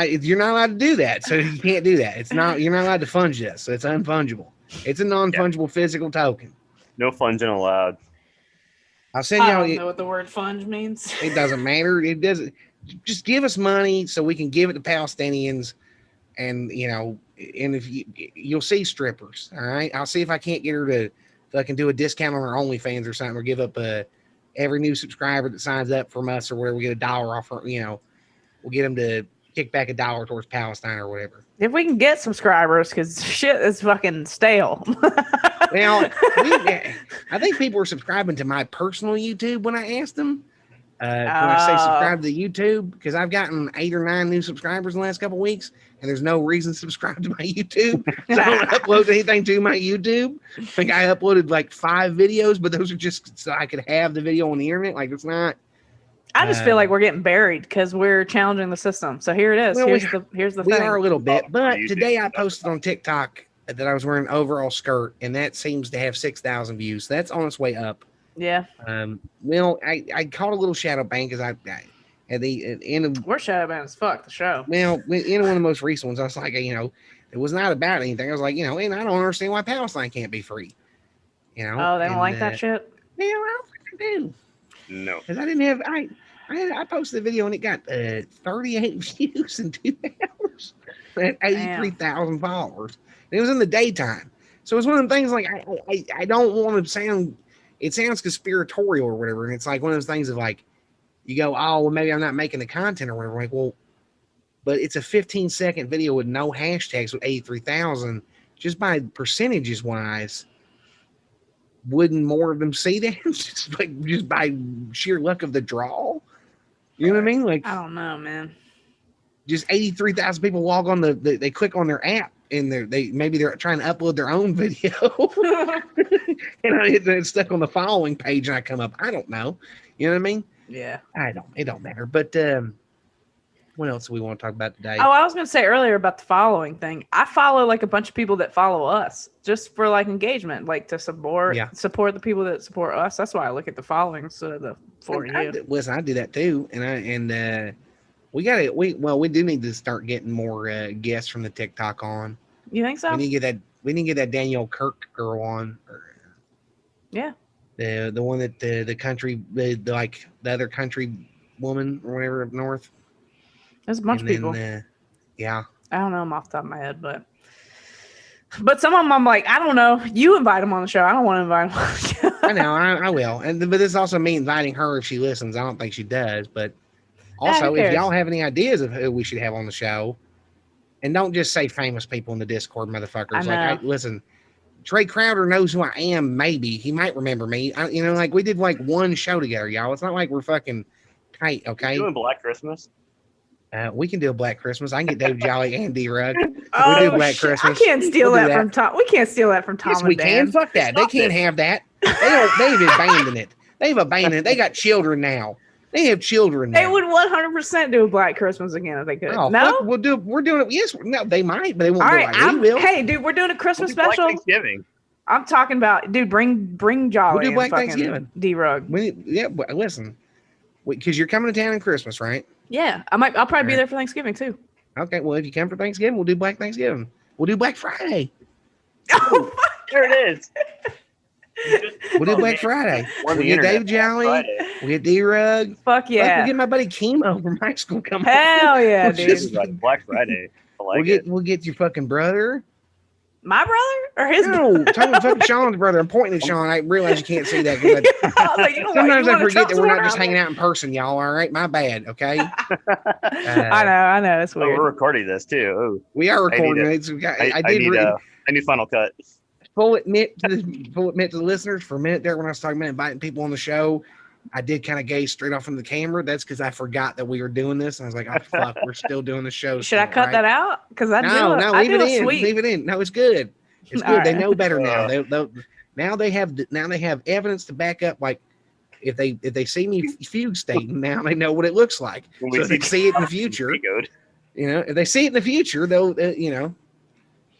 S4: You're not allowed to do that, so you can't do that. You're not allowed to funge this, so it's unfungible. It's a non-fungible physical token.
S2: No funging allowed.
S4: I'll send
S3: I
S4: y'all.
S3: don't know what the word funge means.
S4: It doesn't matter. It doesn't. Just give us money so we can give it to Palestinians, and and if you'll see strippers. All right, I'll see if I can't get her to fucking do a discount on her OnlyFans or something, or give up every new subscriber that signs up from us or whatever. We get $1 off. We'll get them to kick back $1 towards Palestine or whatever.
S3: If we can get subscribers, because shit is fucking stale.
S4: Well, I think people were subscribing to my personal YouTube when I asked them. When I say subscribe to YouTube, because I've gotten 8 or 9 new subscribers in the last couple of weeks, and there's no reason to subscribe to my YouTube. So I don't upload anything to my YouTube. I think I uploaded like 5 videos, but those are just so I could have the video on the internet. Like, it's not.
S3: I just feel like we're getting buried because we're challenging the system. So here it is.
S4: Well,
S3: here's the
S4: we
S3: thing.
S4: are a little bit, but
S2: YouTube
S4: today I posted on TikTok that I was wearing an overall skirt, and that seems to have 6,000 views. So that's on its way up.
S3: Yeah.
S4: Well, I caught a little shadow ban because I at the end of
S3: We're shadow banned as fuck, the show.
S4: well, in one of the most recent ones, I was like, it was not about anything. I was like, and I don't understand why Palestine can't be free.
S3: Oh, they don't like that shit?
S4: Yeah, I don't think they do.
S2: No.
S4: Because I didn't have I posted a video and it got 38 views in 2 hours. It had 83,000 followers. And it was in the daytime. So it's one of the things like I don't want to sound. It sounds conspiratorial or whatever, and it's like one of those things of like, you go, oh, well, maybe I'm not making the content or whatever. Like, well, but it's a 15-second video with no hashtags with 83,000. Just by percentages wise, wouldn't more of them see that? just by sheer luck of the draw? You know what I mean? Like,
S3: I don't know, man.
S4: Just 83,000 people log on they click on their app and maybe they're trying to upload their own video. And it's stuck on the following page and I come up. I don't know. You know what I mean?
S3: Yeah.
S4: It don't matter. But what else do we want to talk about today?
S3: Oh, I was going to say earlier about the following thing. I follow like a bunch of people that follow us just for like engagement, like to support the people that support us. That's why I look at the following instead of you.
S4: Listen, I do that too. And we do need to start getting more guests from the TikTok on.
S3: You think so?
S4: We need to get that Danielle Kirk girl on.
S3: Yeah.
S4: The one that the country the other country woman or whatever up north.
S3: There's a bunch of people.
S4: Yeah. I
S3: don't know them off the top of my head, but some of them I'm like, I don't know. You invite them on the show. I don't want to invite them on the show.
S4: I know. I will. But this also me inviting her if she listens. I don't think she does. But also, if y'all have any ideas of who we should have on the show, and don't just say famous people in the Discord, motherfuckers. Like, listen, Trey Crowder knows who I am. Maybe he might remember me. We did like one show together, y'all. It's not like we're fucking tight, okay?
S2: You're doing Black Christmas.
S4: We can do a Black Christmas. I can get Dave Jolly and D-Rug. We
S3: do
S4: Black Christmas.
S3: I can't steal that from Tom. We can't steal that from Tom.
S4: Yes, we can. Fuck that. They can't have that. They've abandoned it. They've abandoned. They got children now. They have children now.
S3: They would 100% do a Black Christmas again if they could.
S4: Oh,
S3: no,
S4: fuck, we're doing it. Yes, no, they might, but they won't
S3: all
S4: do
S3: right.
S4: it like we will.
S3: Hey, dude, we're doing a Christmas
S2: Black
S3: special.
S2: Thanksgiving.
S3: I'm talking about, dude. Bring Jolly.
S4: We'll do Black
S3: and
S4: Thanksgiving.
S3: D-Rug.
S4: Yeah, but listen, because you're coming to town on Christmas, right?
S3: Yeah, I'll probably be
S4: Right.
S3: there for Thanksgiving too.
S4: Okay, well, if you come for Thanksgiving, we'll do Black Thanksgiving. We'll do Black Friday.
S3: Oh,
S2: There it is.
S4: We'll do Black Friday.
S2: On
S4: We'll
S2: the
S4: get
S2: internet,
S4: Dave Jolly.
S2: Friday.
S4: We'll get D-Rug.
S3: fuck yeah!
S4: We'll get my buddy Chemo from high school coming.
S3: Hell yeah,
S4: We'll
S3: dude.
S4: just-
S2: Black Friday. I like
S4: We'll get your fucking brother.
S3: My brother or his
S4: No,
S3: brother?
S4: talking about fucking Sean's brother. I'm pointing at Sean. I realize you can't see that. 'Cause
S3: I was like, you know what,
S4: sometimes
S3: you
S4: I
S3: wanna
S4: forget
S3: chop
S4: that we're not
S3: someone
S4: just
S3: around
S4: hanging out in person, y'all. All right, my bad. Okay.
S3: I know, it's
S2: Oh,
S3: weird.
S2: we're recording this too. Oh,
S4: We are
S2: I need
S4: recording.
S2: to-
S4: I
S2: need Final Cut.
S4: full admit to the listeners for a minute there when I was talking about inviting people on the show. I did kind of gaze straight off from the camera. That's because I forgot that we were doing this. And I was like, oh fuck, we're still doing the show.
S3: Should I
S4: still,
S3: cut
S4: right?
S3: that out? Because I
S4: No,
S3: I
S4: leave
S3: do
S4: it
S3: a
S4: in.
S3: sweet.
S4: Leave it in. No, it's good. It's
S3: All
S4: good. They
S3: right.
S4: know better now. Now they have evidence to back up. Like if they see me fugue stating, now they know what it looks like.
S2: When
S4: So
S2: we
S4: if they see it in the future,
S2: Good.
S4: if they see it in the future, they'll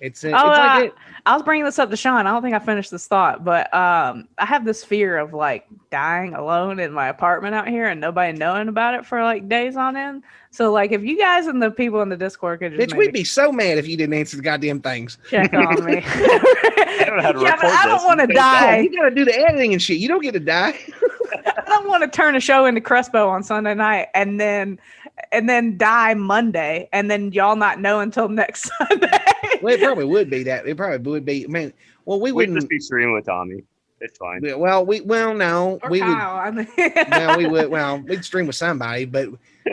S4: it's
S3: Oh,
S4: like it.
S3: I was bringing this up to Sean. I don't think I finished this thought, but I have this fear of like dying alone in my apartment out here and nobody knowing about it for like days on end. So like if you guys and the people in the Discord could just
S4: Bitch, we'd be so mad if you didn't answer the goddamn things.
S3: check on me.
S2: I don't know how to
S3: Yeah,
S2: record
S3: but I don't
S2: this.
S3: want to
S2: It's
S3: die.
S4: You gotta do the editing and shit. You don't get to die.
S3: I don't want to turn a show into Crespo on Sunday night and then die Monday and then y'all not know until next Sunday.
S4: Well, it probably would be that. It probably would be. Man, well, we
S2: We'd
S4: wouldn't.
S2: just be streaming with Tommy. It's fine.
S4: No,
S3: Or
S4: we would.
S3: Kyle, I mean.
S4: No, we would. Well, we'd stream with somebody, but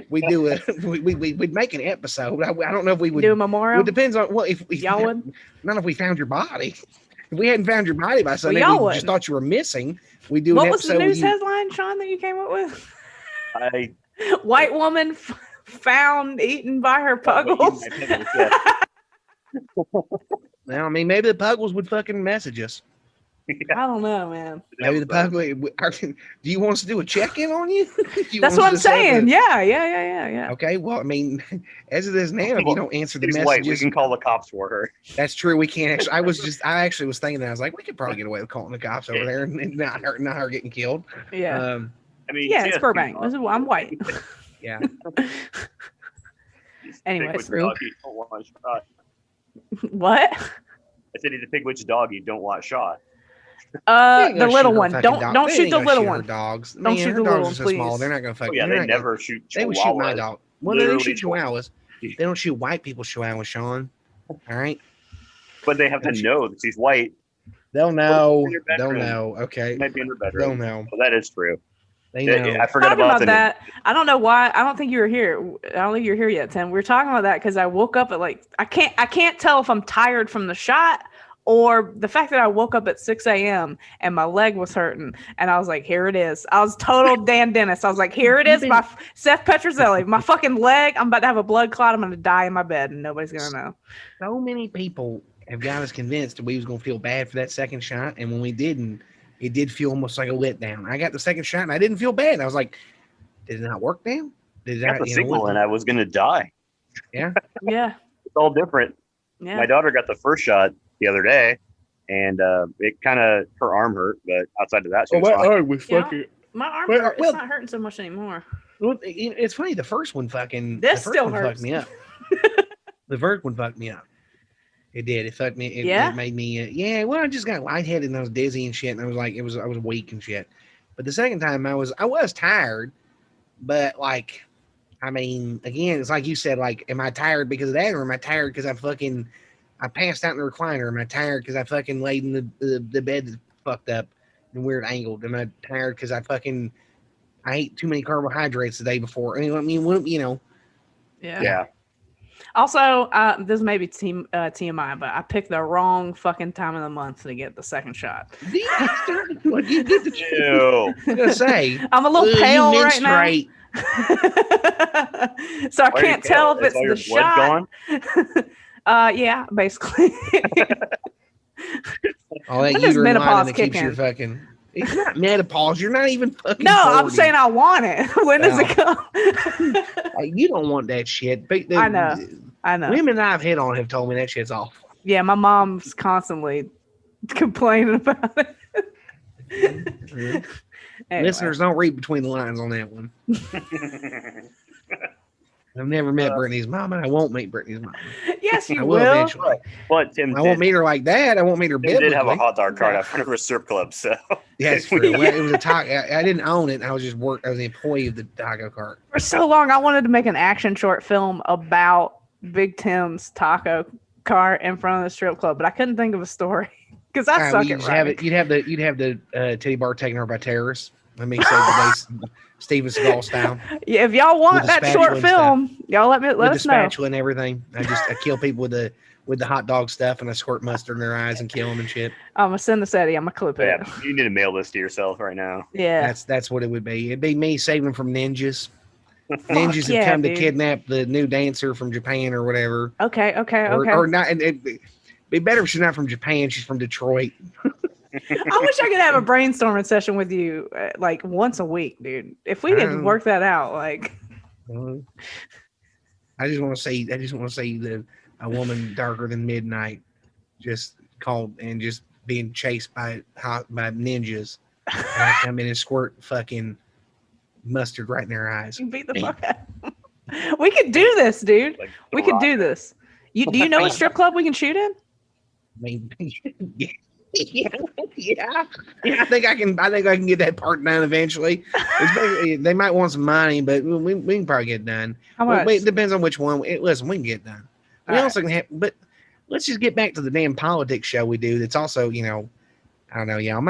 S4: we'd do a. We'd make an episode. I don't know if we would
S3: Do a memorial.
S4: Well, it depends on if
S3: Y'all would?
S4: Not if we found your body. If we hadn't found your body by Sunday,
S3: y'all
S4: we just
S3: wouldn't.
S4: thought you were missing. We do.
S3: What
S4: an
S3: was the
S4: episode
S3: news
S4: with you.
S3: headline, Sean, that you came up with?
S2: I
S3: White woman found eaten by her puggles.
S4: Well, I mean, maybe the Puggles would fucking message us.
S3: I don't know, man.
S4: Maybe the Puggles. Do you want us to do a check-in on you? Do you
S3: That's
S4: want
S3: what
S4: us
S3: I'm
S4: to set up
S3: saying. Yeah.
S4: Okay, well, I mean, as it is now, if you don't answer the
S2: She's white. We
S4: messages,
S2: can call the cops for her.
S4: that's true. We can't actually. I actually was thinking that. I was like, we could probably get away with calling the cops over there and not her getting killed.
S3: Yeah.
S2: I mean,
S3: Yeah,
S2: she
S3: it's
S2: has
S3: Burbank.
S2: two dogs.
S3: I'm white.
S4: Yeah.
S2: He's a
S3: Anyways.
S2: pig-witch dog, you don't want shot.
S3: What?
S2: I said he's a pig-witch dog. You don't want shot.
S3: The little one. Don't shoot the little one.
S4: Dogs.
S3: Don't shoot the
S4: her
S3: little
S4: dogs
S3: one,
S4: are so small.
S3: please.
S4: They're not gonna fuck.
S2: Oh yeah,
S4: they're
S2: they
S4: not gonna-
S2: never shoot.
S4: They would shoot my
S2: chihuahuas.
S4: dog. Well, they don't shoot
S2: Literally
S4: chihuahuas. They don't shoot white people chihuahuas, Sean. All right.
S2: But they have to know that she's white.
S4: They'll know.
S2: in your
S4: They'll
S2: bedroom.
S4: know. Okay.
S2: She might be in her
S4: They'll
S2: bedroom.
S4: know.
S2: Well, that is true.
S4: They
S2: Yeah,
S4: know.
S2: I forgot
S3: Talking
S2: about
S3: about
S2: the
S3: that. I don't know why. I don't think you were here. I don't think you're here yet, Tim. We were talking about that because I woke up at like I can't tell if I'm tired from the shot or the fact that I woke up at 6 a.m. and my leg was hurting. And I was like, here it is. I was total Dan Dennis. I was like, here it is. My Seth Petrozelli, my fucking leg. I'm about to have a blood clot. I'm going to die in my bed and nobody's going to know.
S4: So many people have got us convinced that we was gonna feel bad for that second shot, and when we didn't, it did feel almost like a letdown. I got the second shot and I didn't feel bad. I was like, did it not work now? Did
S2: I got the signal and I was going to die.
S3: Yeah.
S2: It's all different.
S3: Yeah.
S2: My daughter got the first shot the other day, and it kind of her arm hurt, but outside of that, she was fine.
S4: was
S3: fucking- My arm
S4: Well,
S3: hurt.
S4: well-
S3: It's not hurting so much anymore.
S4: Well, it's funny. The first one fucking.
S3: This
S4: the first
S3: still
S4: one
S3: hurts.
S4: fucked me up. The first one fucked me up. It did. It fucked me.
S3: Yeah?
S4: It made me. Yeah. Well, I just got lightheaded and I was dizzy and shit, and I was like, I was weak and shit. But the second time, I was tired, but like, I mean, again, it's like you said. Like, am I tired because of that, or am I tired because I passed out in the recliner? Am I tired because I fucking laid in the bed that's fucked up and weird angled? Am I tired because I ate too many carbohydrates the day before? I mean, you know.
S2: Yeah.
S3: Also, this may be TMI, but I picked the wrong fucking time of the month to get the second shot.
S4: What you get the
S2: Ew.
S4: I was gonna say?
S3: I'm a little
S4: "Ugh,
S3: pale
S4: you
S3: right now.
S4: menstruate."
S3: So I
S2: Why are you
S3: can't tell
S2: pale?
S3: if it's
S2: all
S3: the
S2: your blood
S3: shot.
S2: gone?
S3: Yeah, basically.
S4: All that
S3: When does
S4: uterine
S3: menopause
S4: lining that
S3: kick
S4: keeps your
S3: in?
S4: fucking. It's not menopause. You're not even fucking.
S3: No,
S4: 40.
S3: I'm saying I want it. When does it come?
S4: Like, you don't want that shit. But
S3: I know.
S4: Women I've hit on have told me that shit's awful.
S3: Yeah, my mom's constantly complaining about it. Anyway.
S4: Listeners, don't read between the lines on that one. I've never met Brittany's mom, and I won't meet Brittany's mom.
S3: Yes, you
S4: I will eventually.
S2: But Tim
S4: I won't meet her like that. I won't meet her
S2: Tim
S4: biblically.
S2: did have a hot dog card out front of a strip club, so
S4: Yeah, it's true. Well, it was a taco. I didn't own it. I was the employee of the taco cart.
S3: For so long, I wanted to make an action short film about Big Tim's taco cart in front of the strip club, but I couldn't think of a story because I suck at writing.
S4: You'd have the titty bar taken over by terrorists. Let me say the day Steven Seagal style.
S3: Yeah, if y'all want that short film, y'all let us know.
S4: Spatula and everything. I kill people with the hot dog stuff, and I squirt mustard in their eyes and kill them and shit.
S3: I'm gonna send this Eddie. I'm gonna clip it.
S2: Yeah, you need to mail this to yourself right now.
S3: Yeah,
S4: that's what it would be. It'd be me saving from ninjas. Ninjas have come to kidnap the new dancer from Japan or whatever.
S3: Okay.
S4: Or not. And it'd be better if she's not from Japan. She's from Detroit.
S3: I wish I could have a brainstorming session with you like once a week, dude. If we could work that out, like.
S4: I just want to say that a woman darker than midnight just called and just being chased by ninjas. And I come in and squirt fucking mustard right in their eyes.
S3: You beat the fuck out of them. We could do this, dude.
S2: Like
S3: we could do this. Do you know a strip club we can shoot in?
S4: I mean, yeah. I think I can get that part done eventually. They might want some money, but we can probably get done.
S3: How much?
S4: It depends on which one. Listen, we can get done. We also can have, but let's just get back to the damn politics show we do. That's also, I don't know, y'all.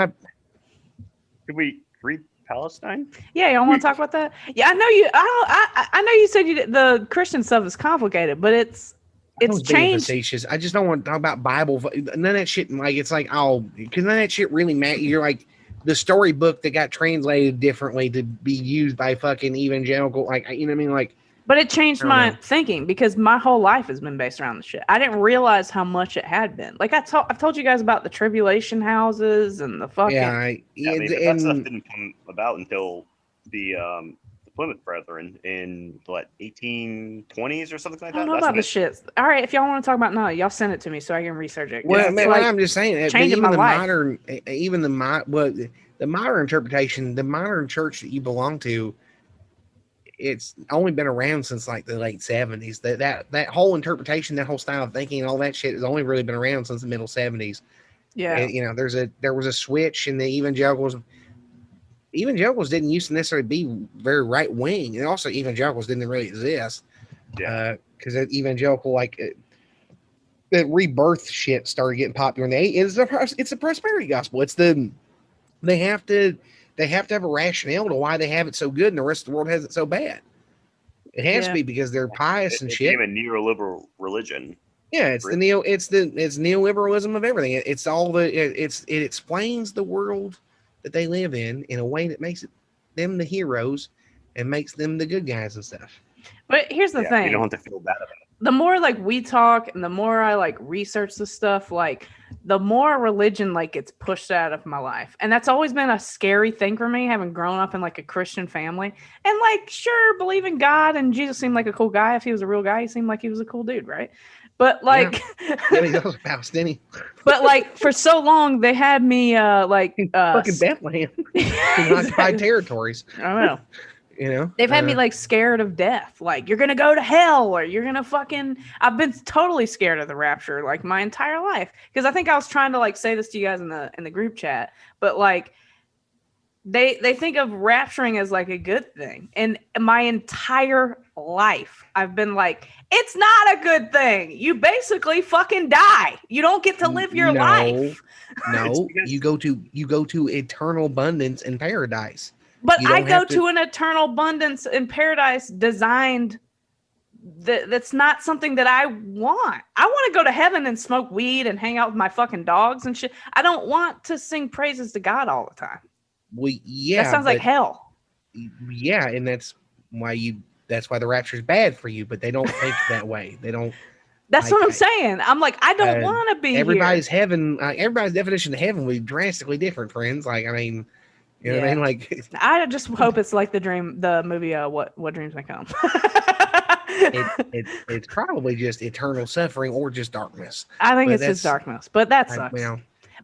S2: Could we read Palestine?
S3: Yeah, y'all want to talk about that? Yeah, I know you. I know you said the Christian stuff is complicated, but it's changed.
S4: Facetious. I just don't want to talk about Bible. None of that shit. Like it's like because none of that shit really matters. You're like the storybook that got translated differently to be used by fucking evangelical. Like you know what I mean? Like.
S3: But it changed my thinking because my whole life has been based around the shit. I didn't realize how much it had been. Like I've told you guys about the tribulation houses and the fucking.
S2: That stuff didn't come about until the Plymouth Brethren in 1820s or something like that.
S3: I don't know about the shit. All right, if y'all want to talk about y'all send it to me so I can research it.
S4: Well, I'm just saying,
S3: changing my life.
S4: The modern interpretation, the modern church that you belong to. It's only been around since like the late 70s. That whole interpretation, that whole style of thinking, and all that shit has only really been around since the middle 70s.
S3: Yeah,
S4: and, there was a switch in the evangelicals. Evangelicals didn't used to necessarily be very right wing, and also evangelicals didn't really exist.
S2: Yeah,
S4: because evangelical the rebirth shit started getting popular in the 80s. It's a prosperity gospel. They have to have a rationale to why they have it so good and the rest of the world has it so bad. It has to be because they're pious and shit.
S2: It became a neoliberal religion.
S4: Yeah, it's neoliberalism of everything. It explains the world that they live in a way that makes them the heroes and makes them the good guys and stuff.
S3: But here's the thing.
S2: You don't have to feel bad about it.
S3: The more like we talk and the more I like research the stuff, like the more religion like gets pushed out of my life. And that's always been a scary thing for me, having grown up in like a Christian family. And like, sure, believe in God and Jesus seemed like a cool guy. If he was a real guy, he seemed like he was a cool dude, right? But like
S4: he's also Palestinian.
S3: But like for so long they had me fucking
S4: Bethlehem in occupied territories.
S3: I don't know.
S4: They've
S3: had me like scared of death. Like you're going to go to hell or you're going to I've been totally scared of the rapture like my entire life. Cause I think I was trying to like say this to you guys in the group chat, but like they think of rapturing as like a good thing. And my entire life I've been like, it's not a good thing. You basically fucking die. You don't get to live your life.
S4: No, you go to eternal abundance in paradise.
S3: But I go to an eternal abundance in paradise designed that's not something that I want. I want to go to heaven and smoke weed and hang out with my fucking dogs and shit. I don't want to sing praises to God all the time.
S4: Well, yeah.
S3: That sounds like hell.
S4: Yeah, and that's why the rapture is bad for you, but they don't think that way. They don't
S3: That's what I'm saying. I'm like, I don't want to be
S4: everybody's
S3: here.
S4: heaven. Everybody's definition of heaven would be drastically different, friends. Like, I mean, you know what I mean? Like,
S3: I just hope it's like the movie. What Dreams May Come.
S4: it's probably just eternal suffering or just darkness.
S3: I think it's just darkness, but that sucks.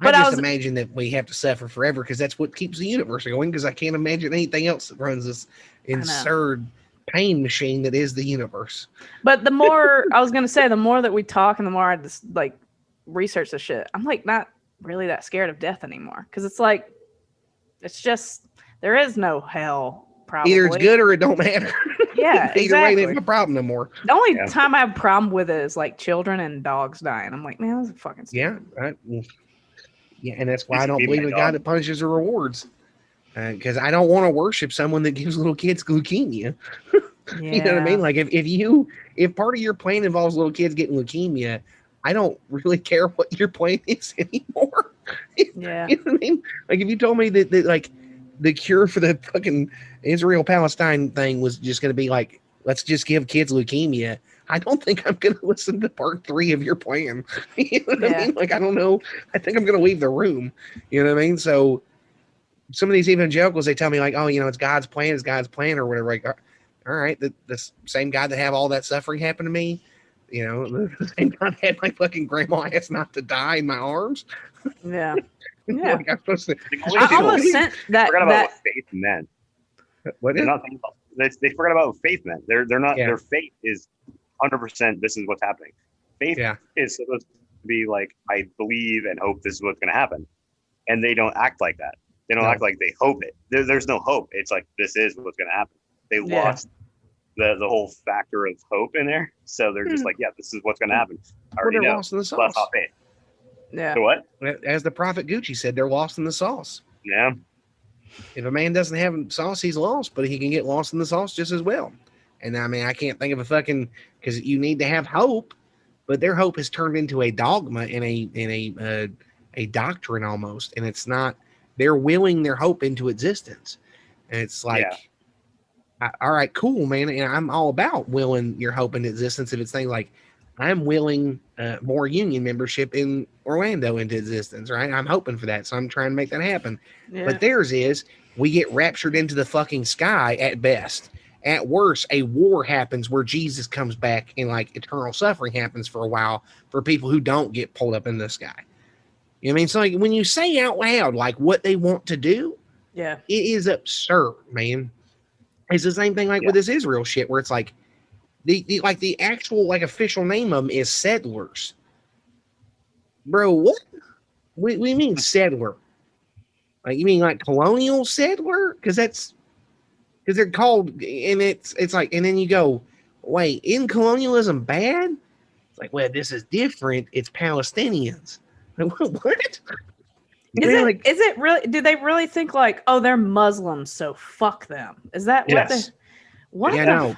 S4: But I just imagine that we have to suffer forever because that's what keeps the universe going. Because I can't imagine anything else that runs this absurd pain machine that is the universe.
S3: But the more I was gonna say, the more that we talk and the more I just like research the shit, I'm like not really that scared of death anymore because it's like it's just there is no hell. Probably
S4: either it's good or it don't matter.
S3: Yeah,
S4: either way, it ain't my problem no more.
S3: The only time I have a problem with it is like children and dogs dying. I'm like, man, that's a fucking stupid.
S4: Yeah, and that's why I don't believe in a God that punishes or rewards. Because I don't want to worship someone that gives little kids leukemia. You know what I mean? Like if part of your plan involves little kids getting leukemia, I don't really care what your plan is anymore.
S3: Yeah.
S4: You know what I mean? Like if you told me that like the cure for the fucking Israel-Palestine thing was just going to be like, let's just give kids leukemia, I don't think I'm going to listen to part 3 of your plan. You know what I mean? Like, I don't know. I think I'm going to leave the room. You know what I mean? So some of these evangelicals, they tell me like, oh, you know, it's God's plan or whatever. Like, all right, the same God that have all that suffering happen to me, you know, the same God had my fucking grandma asked not to die in my arms.
S3: Yeah. Yeah.
S4: Like I'm supposed to.
S3: I almost sent that.
S2: Forgot about what faith meant.
S4: What
S2: they're not thinking about, they forgot about what faith meant. They're not. Their faith is 100%. This is what's happening. Faith is supposed to be like, I believe and hope this is what's going to happen, and they don't act like that. They don't act like they hope it. There's no hope. It's like this is what's going to happen. They lost the whole factor of hope in there, so they're just like, yeah, this is what's going to happen. I already know.
S4: Lost in the sauce.
S2: Faith.
S3: Yeah.
S2: So what?
S4: As the prophet Gucci said, they're lost in the sauce.
S2: Yeah.
S4: If a man doesn't have sauce, he's lost, but he can get lost in the sauce just as well. And I mean, I can't think of a fucking, because you need to have hope, but their hope has turned into a dogma and a doctrine almost, and it's not. They're willing their hope into existence, and it's like, all right, cool, man, and I'm all about willing your hope into existence. If it's things like, I'm willing more union membership in Orlando into existence, right? I'm hoping for that, so I'm trying to make that happen. Yeah. But theirs is, we get raptured into the fucking sky at best. At worst, a war happens where Jesus comes back and like eternal suffering happens for a while for people who don't get pulled up in the sky. You know what I mean? So like when you say out loud like what they want to do, it is absurd, man. It's the same thing like with this Israel shit where it's like the actual like official name of them is settlers. Bro, what? What do you mean settler? Like you mean like colonial settler? Because they're called, and it's like, and then you go, wait, isn't colonialism bad? It's like, well, this is different. It's Palestinians. Like, what?
S3: Is it really? Do they really think like, oh, they're Muslims, so fuck them? Is that what?
S4: Yeah, no.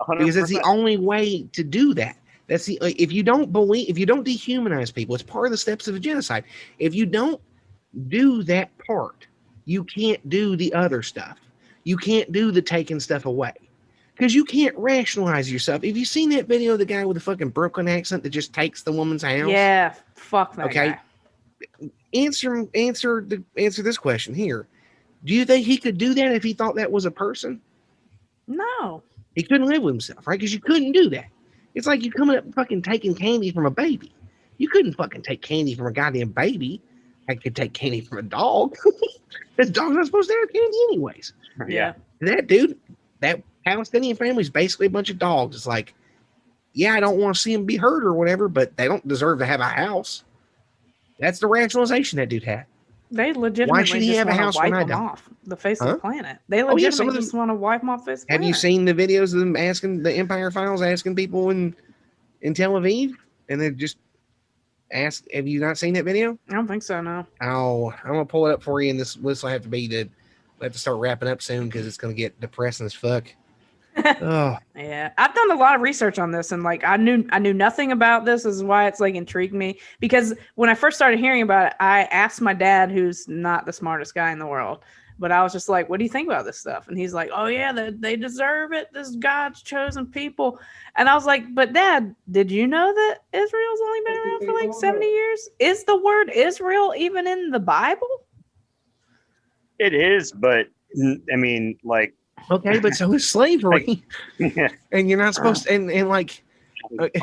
S4: 100%. Because it's the only way to do that. That's the if you don't dehumanize people, it's part of the steps of a genocide. If you don't do that part, you can't do the other stuff. You can't do the taking stuff away because you can't rationalize yourself. Have you seen that video of the guy with the fucking Brooklyn accent that just takes the woman's house?
S3: Yeah, fuck that guy.
S4: Answer this question here. Do you think he could do that if he thought that was a person?
S3: No.
S4: He couldn't live with himself, right? Because you couldn't do that. It's like you coming up and fucking taking candy from a baby. You couldn't fucking take candy from a goddamn baby. I could take candy from a dog. This dog's not supposed to have candy anyways.
S3: Yeah.
S4: That dude, that Palestinian family is basically a bunch of dogs. It's like, yeah, I don't want to see them be hurt or whatever, but they don't deserve to have a house. That's the rationalization that dude had.
S3: They legitimately
S4: Why should he have a house
S3: wipe
S4: when I
S3: them
S4: die?
S3: off the face of the planet. They legitimately just want to wipe them off the face of the planet.
S4: Have you seen the videos of them asking the Empire Files, asking people in Tel Aviv? And they just ask, have you not seen that video?
S3: I don't think so, no.
S4: Oh, I'm going to pull it up for you, and this will have to be we have to start wrapping up soon because it's going to get depressing as fuck. Oh.
S3: Yeah, I've done a lot of research on this, and like I knew nothing about this. This is why it's like intrigued me, because when I first started hearing about it, I asked my dad, who's not the smartest guy in the world, But I was just like, what do you think about this stuff? And he's like, oh yeah, they deserve it. This is God's chosen people. And I was like, but Dad, did you know that Israel's only been around for like 70 years? Is the word Israel even in the Bible?
S2: It is, but I mean, like,
S4: Okay, but so is slavery.
S2: yeah.
S4: And you're not supposed to, and like,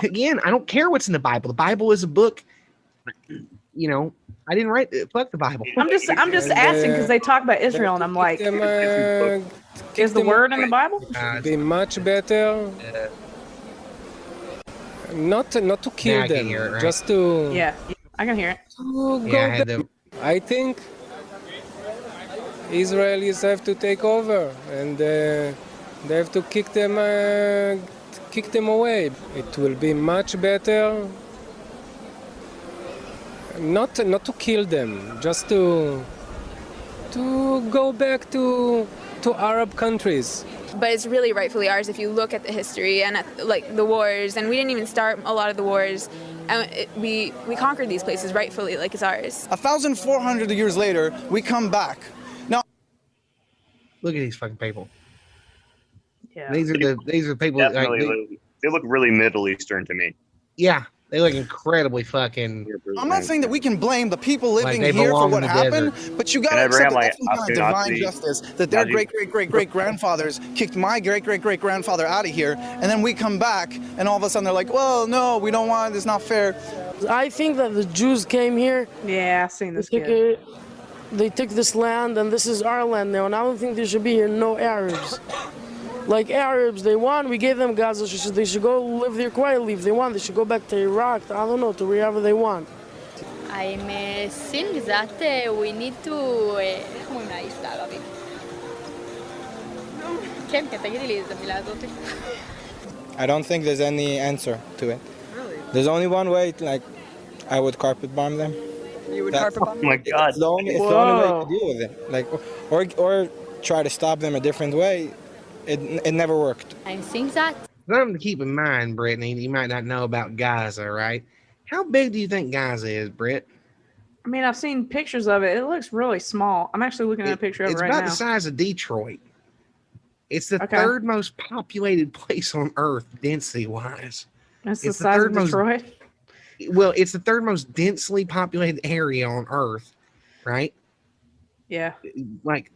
S4: again, I don't care what's in the Bible. The Bible is a book, you know, I didn't write fuck the Bible.
S3: I'm just asking because they talk about Israel, and I'm like, is the word in the Bible?
S1: Be much better. Not to kill them, right? Just to
S3: I can hear it.
S1: I think Israelis have to take over, and they have to kick them away. It will be much better. Not to kill them, just to go back to Arab countries.
S5: But it's really rightfully ours if you look at the history and at like the wars, and we didn't even start a lot of the wars, and we conquered these places rightfully, like it's ours.
S6: 1,400 years later, we come back. Now,
S4: look at these fucking people.
S3: Yeah,
S4: these are people. Like,
S2: they look really Middle Eastern to me.
S4: Yeah. They look incredibly fucking.
S6: I'm not saying that we can blame the people living here for what happened, but you gotta accept that that's some kind of divine justice, that their great-great-great-great-grandfathers kicked my great-great-great-grandfather out of here, and then we come back, and all of a sudden they're like, well, no, we don't want it, it's not fair.
S7: I think that the Jews came here.
S3: Yeah, I've seen this
S7: kid. They took this land, and this is our land now, and I don't think there should be here no Arabs. Like Arabs, they want, we gave them Gaza, they should go live there quietly. If they want, they should go back to Iraq, I don't know, to wherever they want.
S8: I'm seeing that we need to... איך אומרים לאיש לערבית? כן, תגידי לי את המילה הזאת.
S9: I don't think there's any answer to it.
S8: Really?
S9: There's only one way, like, I would carpet bomb them.
S8: You would carpet bomb them?
S2: Oh my God.
S9: It's the only way to deal with it. Like, or try to stop them a different way. It never worked.
S8: I'm seeing that.
S4: Something to keep in mind, Brittany, you might not know about Gaza, right? How big do you think Gaza is, Britt?
S3: I mean, I've seen pictures of it. It looks really small. I'm actually looking at a picture of it right now.
S4: It's about the size of Detroit. It's the third most populated place on Earth, density-wise.
S3: That's the size of Detroit?
S4: Well, it's the third most densely populated area on Earth, right?
S3: Yeah.
S4: Like,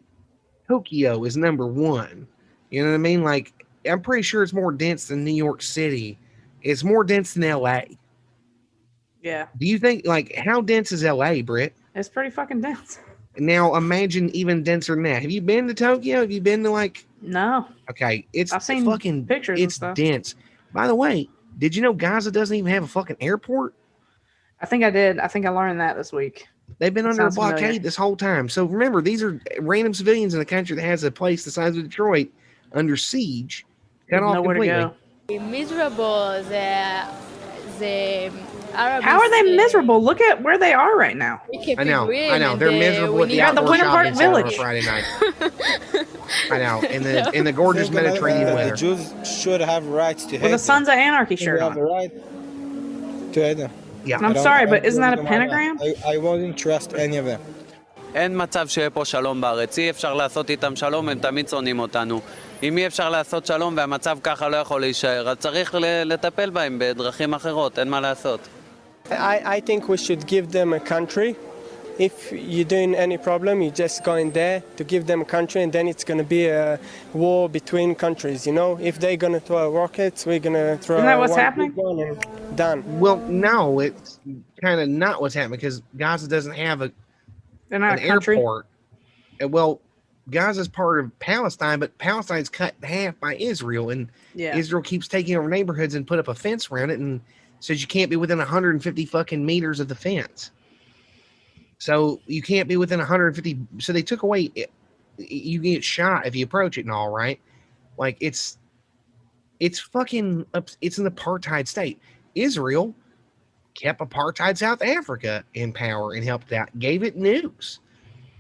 S4: Tokyo is number one. You know what I mean? Like, I'm pretty sure it's more dense than New York City. It's more dense than LA.
S3: Yeah.
S4: Do you think, like, how dense is LA, Britt?
S3: It's pretty fucking dense.
S4: Now, imagine even denser than that. Have you been to Tokyo? Have you been to, like...
S3: No.
S4: Okay.
S3: I've seen
S4: fucking
S3: pictures.
S4: It's dense. By the way, did you know Gaza doesn't even have a fucking airport?
S3: I think I did. I think I learned that this week.
S4: They've been under a blockade this whole time. So remember, these are random civilians in a country that has a place the size of Detroit under siege. Cut off completely.
S8: Miserable. The Arabs.
S3: How are they miserable? Look at where they are right now.
S4: I know. They're miserable at the
S3: Winter Park Village
S4: Friday night. I know. In the gorgeous Mediterranean weather.
S9: The Jews should have rights to hate.
S3: With a Sons of Anarchy shirt
S9: on. Have a right to hate them.
S4: Yeah.
S3: I'm sorry, but isn't that a pentagram?
S9: I wouldn't trust any of them.
S10: אין מצב שיהיה פה שלום בארץ, אי אפשר לעשות איתם שלום, הם תמיד שונאים אותנו. אם אי אפשר לעשות שלום והמצב ככה לא יכול להישאר, אז צריך לטפל בהם בדרכים אחרות, אין מה לעשות.
S1: I think we should give them a country. If you're doing any problem, you just go in there to give them a country, and then it's going to be a war between countries, you know? If they're going to throw rockets, we're going to throw...
S3: Isn't that what's happening?
S1: And done.
S4: Well, no, it's kind of not what's happening, because Gaza doesn't have an airport. Well, Gaza's part of Palestine, but Palestine's cut in half by Israel, and Israel keeps taking over neighborhoods and put up a fence around it and says you can't be within 150 fucking meters of the fence. So you can't be within 150. So they took away, you get shot if you approach it and all, right? Like it's fucking, it's an apartheid state. Israel kept apartheid South Africa in power and helped out, gave it nukes.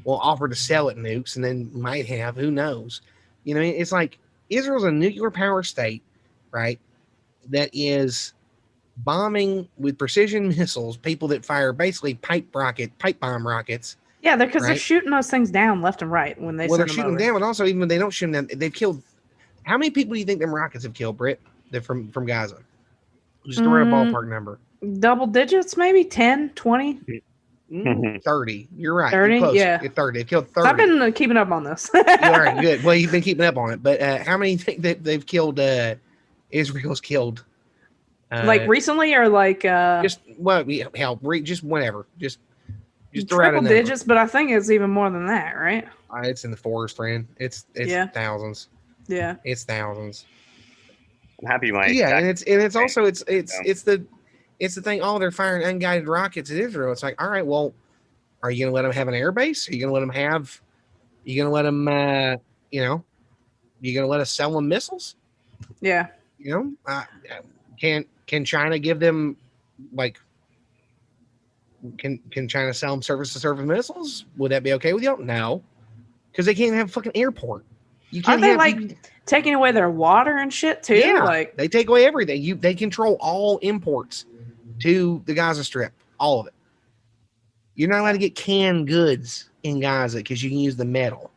S4: Well, offered to sell it nukes and then might have, who knows? You know, it's like Israel's a nuclear power state, right? That is bombing with precision missiles, people that fire basically pipe bomb rockets
S3: Yeah, because they're shooting those things down left and right when they
S4: they're
S3: send
S4: shooting them down, but also even when they don't shoot them down, they've killed. How many people do you think them rockets have killed, Britt? They're from Gaza. Just throw out a ballpark number.
S3: Double digits, maybe 10, 20.
S4: 30. You're right.
S3: 30,
S4: You're close.
S3: yeah.
S4: 30. They've killed 30.
S3: I've been keeping up on this.
S4: All right, good. Well, you've been keeping up on it. But how many think that they've killed? Israel's killed.
S3: Like recently, or like
S4: just just whatever. Just
S3: triple digits, but I think it's even more than that, right?
S4: It's in the forest, friend. It's thousands.
S3: Yeah,
S4: it's thousands.
S2: I'm happy my
S4: and it's also it's the thing. Oh, they're firing unguided rockets at Israel. It's like, all right, well, are you gonna let them have an air base? Are you gonna let them have? Are you gonna let them? You gonna let us sell them missiles?
S3: Yeah.
S4: Can China give them like? Can China sell them surface-to-surface missiles? Would that be okay with you? No, because they can't have a fucking airport. You can't.
S3: Are they taking away their water and shit too?
S4: Yeah,
S3: like
S4: they take away everything. They control all imports to the Gaza Strip, all of it. You're not allowed to get canned goods in Gaza because you can use the metal.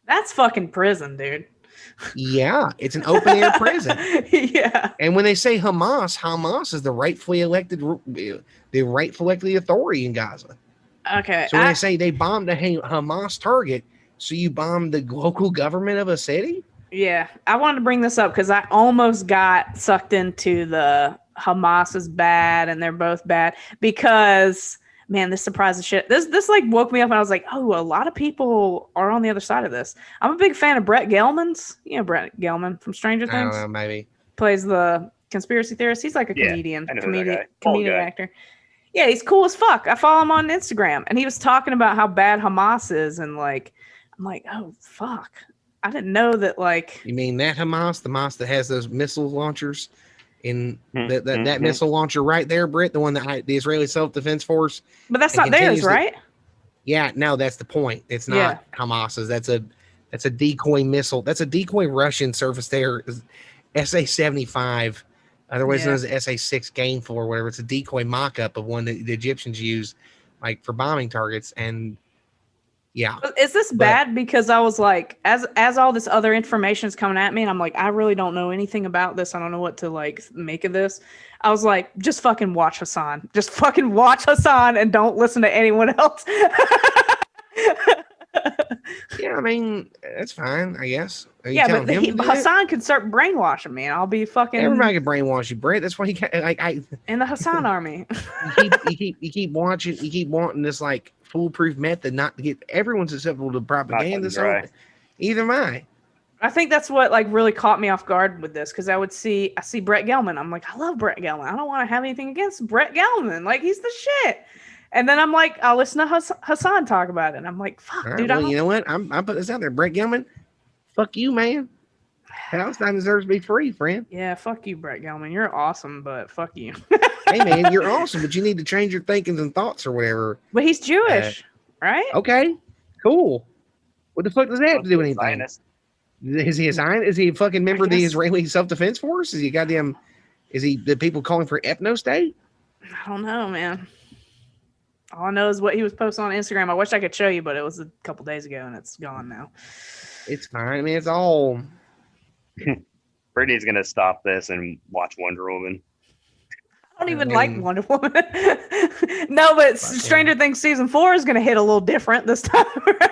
S3: That's fucking prison, dude.
S4: Yeah, it's an open air prison.
S3: Yeah.
S4: And when they say Hamas is the rightful elected authority in Gaza.
S3: Okay.
S4: So when they say they bombed a Hamas target, so you bombed the local government of a city?
S3: Yeah, I wanted to bring this up because I almost got sucked into the Hamas is bad and they're both bad because, man, this surprises shit. This like woke me up and I was like, oh, a lot of people are on the other side of this. I'm a big fan of Brett Gelman's. You know Brett Gelman from Stranger Things?
S4: I don't know, maybe.
S3: Plays the conspiracy theorist. He's like a comedian actor. Yeah, he's cool as fuck. I follow him on Instagram and he was talking about how bad Hamas is and like, I'm like, oh, fuck. I didn't know that, like...
S4: You mean that Hamas? The Hamas that has those missile launchers? In that missile launcher right there, Britt, the one that the Israeli Self-Defense Force...
S3: But that's not theirs, right?
S4: Yeah, no, that's the point. It's not Hamas's. That's a decoy missile. That's a decoy Russian surface-to-air SA-75, otherwise known as the SA-6 Gainful or whatever. It's a decoy mock-up of one that the Egyptians use like for bombing targets. And yeah.
S3: Is this bad? Because I was like, as all this other information is coming at me, and I'm like, I really don't know anything about this. I don't know what to like make of this. I was like, just fucking watch Hassan. Just fucking watch Hassan and don't listen to anyone else.
S4: Yeah, I mean, that's fine, I guess.
S3: Yeah, but Hassan could start brainwashing me, and I'll be fucking.
S4: Everybody can brainwash you, Brett. That's why you got
S3: in the Hassan army.
S4: you keep wanting this like foolproof method not to get everyone susceptible to propaganda. So either am I.
S3: I think that's what like really caught me off guard with this because I see Brett Gelman. I'm like, I love Brett Gelman. I don't want to have anything against Brett Gelman. Like he's the shit. And then I'm like, I'll listen to Hassan talk about it. And I'm like, fuck,
S4: right,
S3: dude.
S4: Well, you know what? I'm putting this out there. Brett Gelman, fuck you, man. Palestine deserves to be free, friend.
S3: Yeah, fuck you, Brett Gelman. You're awesome, but fuck you.
S4: Hey, man, you're awesome, but you need to change your thinkings and thoughts or whatever.
S3: But he's Jewish, right?
S4: Okay, cool. What the fuck does that have to do with anything? Is he a Zionist? Is he a fucking member of the Israeli Self-Defense Force? Is he goddamn? Is he the people calling for ethno state?
S3: I don't know, man. All I know is what he was posting on Instagram. I wish I could show you, but it was a couple days ago and it's gone now.
S4: It's fine. I mean, it's all.
S2: Brittany's gonna stop this and watch Wonder Woman.
S3: I don't even like Wonder Woman. No, but Stranger Things season 4 is gonna hit a little different this time around.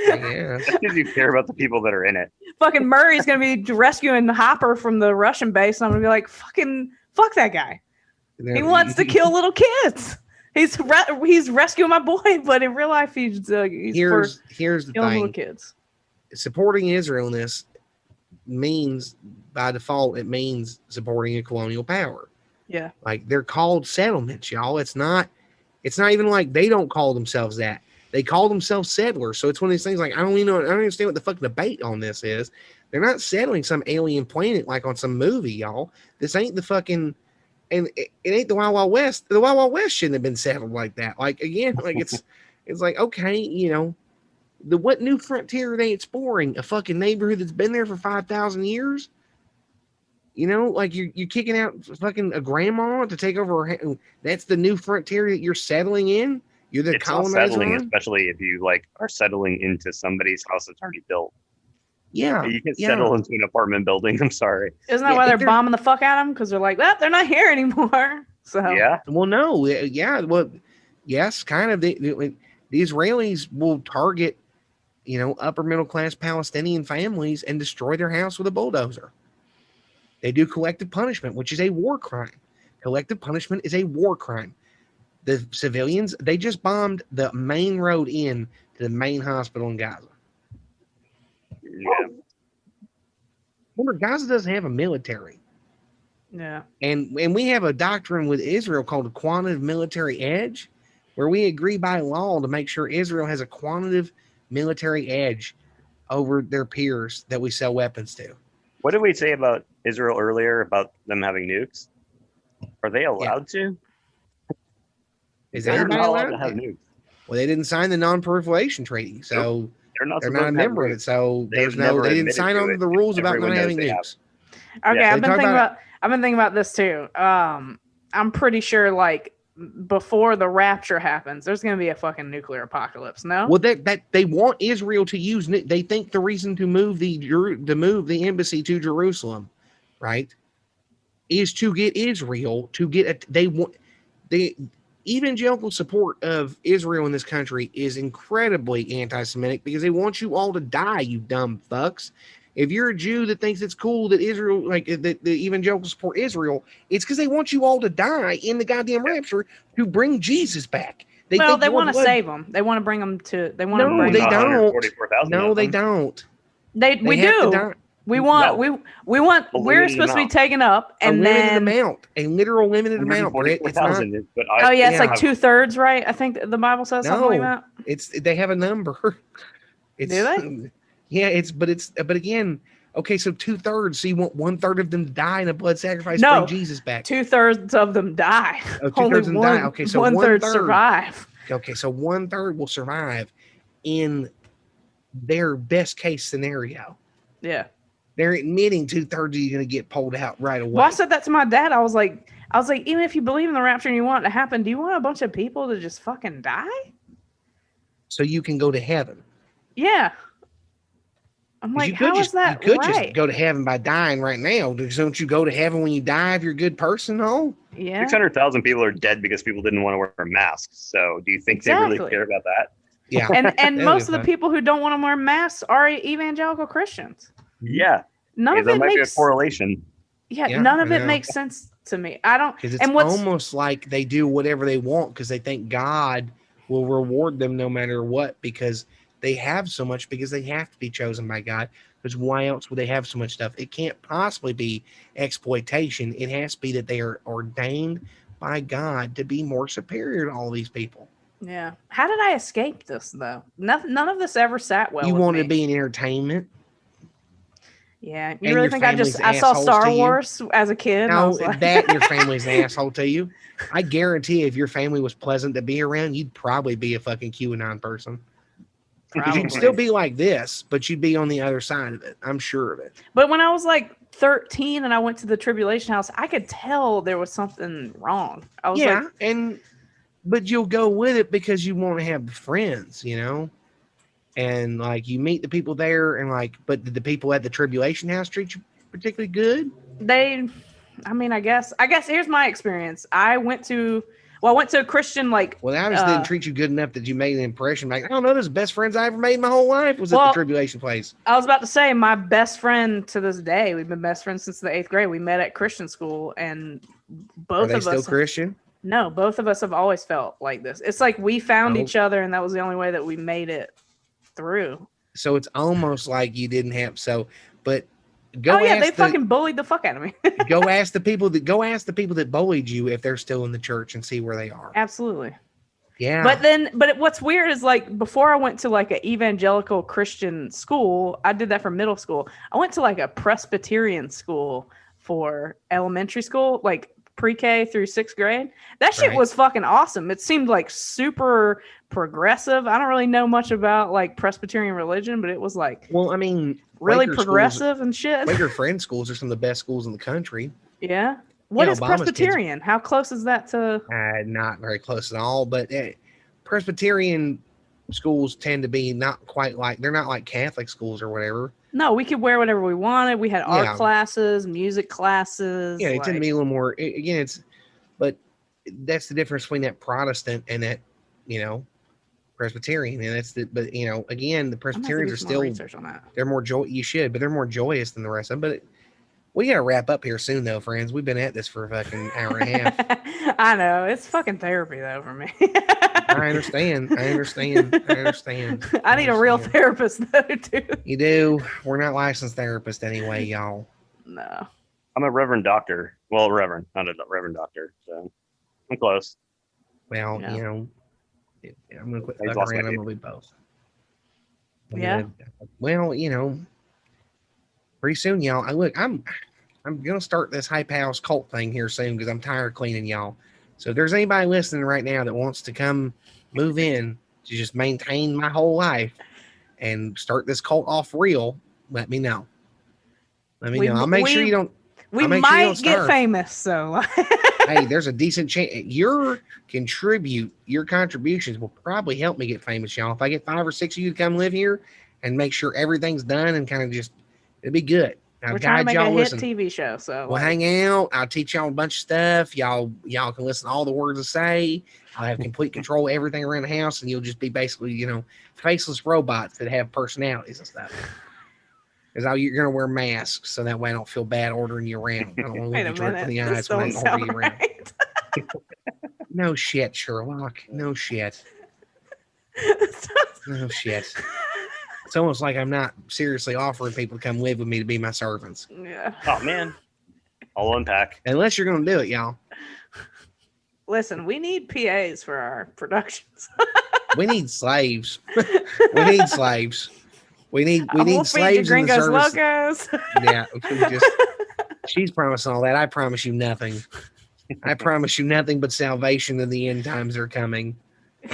S4: Yeah,
S2: that's because you care about the people that are in it.
S3: Fucking Murray's gonna be rescuing Hopper from the Russian base, and I'm gonna be like, fuck that guy. He wants to kill little kids. He's rescuing my boy, but in real life, here's the
S4: thing.
S3: Little kids.
S4: Supporting Israel in this means, by default, it means supporting a colonial power.
S3: Yeah,
S4: like they're called settlements, y'all. It's not even like they don't call themselves that. They call themselves settlers. So it's one of these things like I don't understand what the fuck debate on this is. They're not settling some alien planet like on some movie, y'all. This ain't the fucking. And it ain't the Wild Wild West. The Wild Wild West shouldn't have been settled like that. Like again, like it's like okay, you know, what new frontier are they exploring? A fucking neighborhood that's been there for 5,000 years. You know, like you're kicking out fucking a grandma to take over. That's the new frontier that you're settling in. You're the
S2: it's not settling, especially if you like are settling into somebody's house that's already built.
S4: Yeah,
S2: you can settle into an apartment building. I'm sorry.
S3: Isn't that why they're bombing the fuck out of them? Because they're like, well, they're not here anymore. So
S2: yeah.
S4: Well, no, yeah. Well, yes, kind of. The Israelis will target, upper middle class Palestinian families and destroy their house with a bulldozer. They do collective punishment, which is a war crime. Collective punishment is a war crime. The civilians, they just bombed the main road in to the main hospital in Gaza.
S2: Yeah.
S4: Remember, Gaza doesn't have a military.
S3: Yeah.
S4: And we have a doctrine with Israel called a quantitative military edge, where we agree by law to make sure Israel has a quantitative military edge over their peers that we sell weapons to.
S2: What did we say about Israel earlier about them having nukes? Are they allowed to?
S4: Is
S2: they're
S4: anybody
S2: not
S4: allowed
S2: to have nukes?
S4: Well, they didn't sign the non-proliferation treaty, so
S2: they're not
S4: a member of it. So they didn't sign on to the rules about not having nukes.
S3: Okay, I've been thinking about this too. I'm pretty sure like before the rapture happens, there's going to be a fucking nuclear apocalypse. No.
S4: Well, that they want Israel to use. They think the reason to move the embassy to Jerusalem, right, is to get Israel to get the evangelical support of Israel in this country is incredibly anti-Semitic because they want you all to die, you dumb fucks. If you're a Jew that thinks it's cool that Israel, like the evangelicals support Israel, it's because they want you all to die in the goddamn rapture to bring Jesus back.
S3: They want to save them. They want to bring them to. They want to bring.
S4: They don't. No, they don't.
S3: We do. We want. No. We want. We're supposed to be taken up, and then
S4: a literal limited amount. Brett. It's not.
S3: It's like 2/3, right? I think the Bible says something like that.
S4: They have a number.
S3: Do they?
S4: Yeah, but again, okay, so 2/3. So you want 1/3 of them to die in a blood sacrifice to bring Jesus back?
S3: 2/3 of them die.
S4: Oh, 2/3 of them die. Okay, so
S3: 1/3 survive.
S4: Okay, so 1/3 will survive in their best case scenario.
S3: Yeah.
S4: They're admitting 2/3 of you going to get pulled out right away.
S3: Well, I said that to my dad. I was like, even if you believe in the rapture and you want it to happen, do you want a bunch of people to just fucking die?
S4: So you can go to heaven.
S3: Yeah. I'm like, how is that right? You could
S4: just go to heaven by dying right now. Don't you go to heaven when you die if you're a good person? No.
S3: Yeah.
S2: 600,000 people are dead because people didn't want to wear masks. So do you think they really care about that?
S4: Yeah.
S3: And most of the people who don't want to wear masks are evangelical Christians.
S2: Yeah.
S3: None of it
S2: might
S3: makes
S2: be a correlation.
S3: Yeah, none of it makes sense to me. I don't.
S4: Because it's almost like they do whatever they want because they think God will reward them no matter what because they have so much because they have to be chosen by God. Because why else would they have so much stuff? It can't possibly be exploitation. It has to be that they are ordained by God to be more superior to all these people.
S3: Yeah. How did I escape this though? None of this ever sat well.
S4: You wanted to be in entertainment.
S3: Yeah, you really think I saw Star Wars as a kid?
S4: No,
S3: like...
S4: that your family's an asshole to you. I guarantee if your family was pleasant to be around, you'd probably be a fucking QAnon person. You'd still be like this, but you'd be on the other side of it. I'm sure of it.
S3: But when I was like 13 and I went to the tribulation house, I could tell there was something wrong. I was
S4: but you'll go with it because you want to have friends, you know? And like you meet the people there and like, but did the people at the tribulation house treat you particularly good?
S3: I guess here's my experience. I went to a Christian
S4: Well, I just didn't treat you good enough that you made an impression. Like, I don't know, this is the best friends I ever made in my whole life was at the tribulation place.
S3: I was about to say my best friend to this day. We've been best friends since the 8th grade. We met at Christian school and both of us.
S4: Are they still Christian?
S3: No, both of us have always felt like this. It's like we found each other and that was the only way that we made it through.
S4: So it's almost like you didn't have but
S3: they fucking bullied the fuck out of me.
S4: go ask the people that bullied you if they're still in the church and see where they are.
S3: Absolutely.
S4: Yeah.
S3: But what's weird is like before I went to like an evangelical Christian school, I did that for middle school. I went to like a Presbyterian school for elementary school, like pre-K through 6th grade. That shit was fucking awesome. It seemed like super progressive. I don't really know much about like Presbyterian religion, but it was like, really progressive and shit.
S4: Quaker Friends schools are some of the best schools in the country.
S3: Yeah. What is Presbyterian? How close is that to?
S4: Not very close at all, but Presbyterian schools tend to be not quite like, they're not like Catholic schools or whatever.
S3: No, we could wear whatever we wanted. We had art classes, music classes.
S4: Yeah, they tend to be a little more, again, but that's the difference between that Protestant and that, Presbyterian. And but again, the Presbyterians are still,
S3: research on that.
S4: They're more but they're more joyous than the rest of them. But we got to wrap up here soon, though, friends. We've been at this for a fucking hour and a half.
S3: I know. It's fucking therapy, though, for me.
S4: I understand.
S3: I need a real therapist, though, too.
S4: You do. We're not licensed therapists anyway, y'all.
S3: No.
S2: I'm a reverend doctor. Well, reverend, not a reverend doctor. So I'm close.
S4: Well, I'm going to quit fucking around. I'm going to be both. Pretty soon, y'all. Look, I'm going to start this hype house cult thing here soon because I'm tired of cleaning y'all. So if there's anybody listening right now that wants to come move in to just maintain my whole life and start this cult off real, let me know. I'll make sure you don't.
S3: We might get famous, so.
S4: Hey, there's a decent chance. Your contributions will probably help me get famous, y'all. If I get 5 or 6 of you to come live here and make sure everything's done and kind of just, it'd be good.
S3: We're trying to make a hit TV show, so
S4: we'll hang out. I'll teach y'all a bunch of stuff. Y'all can listen to all the words I say. I'll have complete control of everything around the house, and you'll just be basically, faceless robots that have personalities and stuff. Because you're going to wear masks, so that way I don't feel bad ordering you around. I don't want to look you in the eyes when I order you around. No shit, Sherlock. No shit. No shit. It's almost like I'm not seriously offering people to come live with me to be my servants.
S3: Yeah.
S2: Oh, man. I'll unpack.
S4: Unless you're going to do it, y'all.
S3: Listen, we need PAs for our productions.
S4: We need slaves. We need slaves. We need slaves in the service.
S3: Locos.
S4: Yeah. She's promising all that. I promise you nothing. I promise you nothing but salvation in the end times are coming.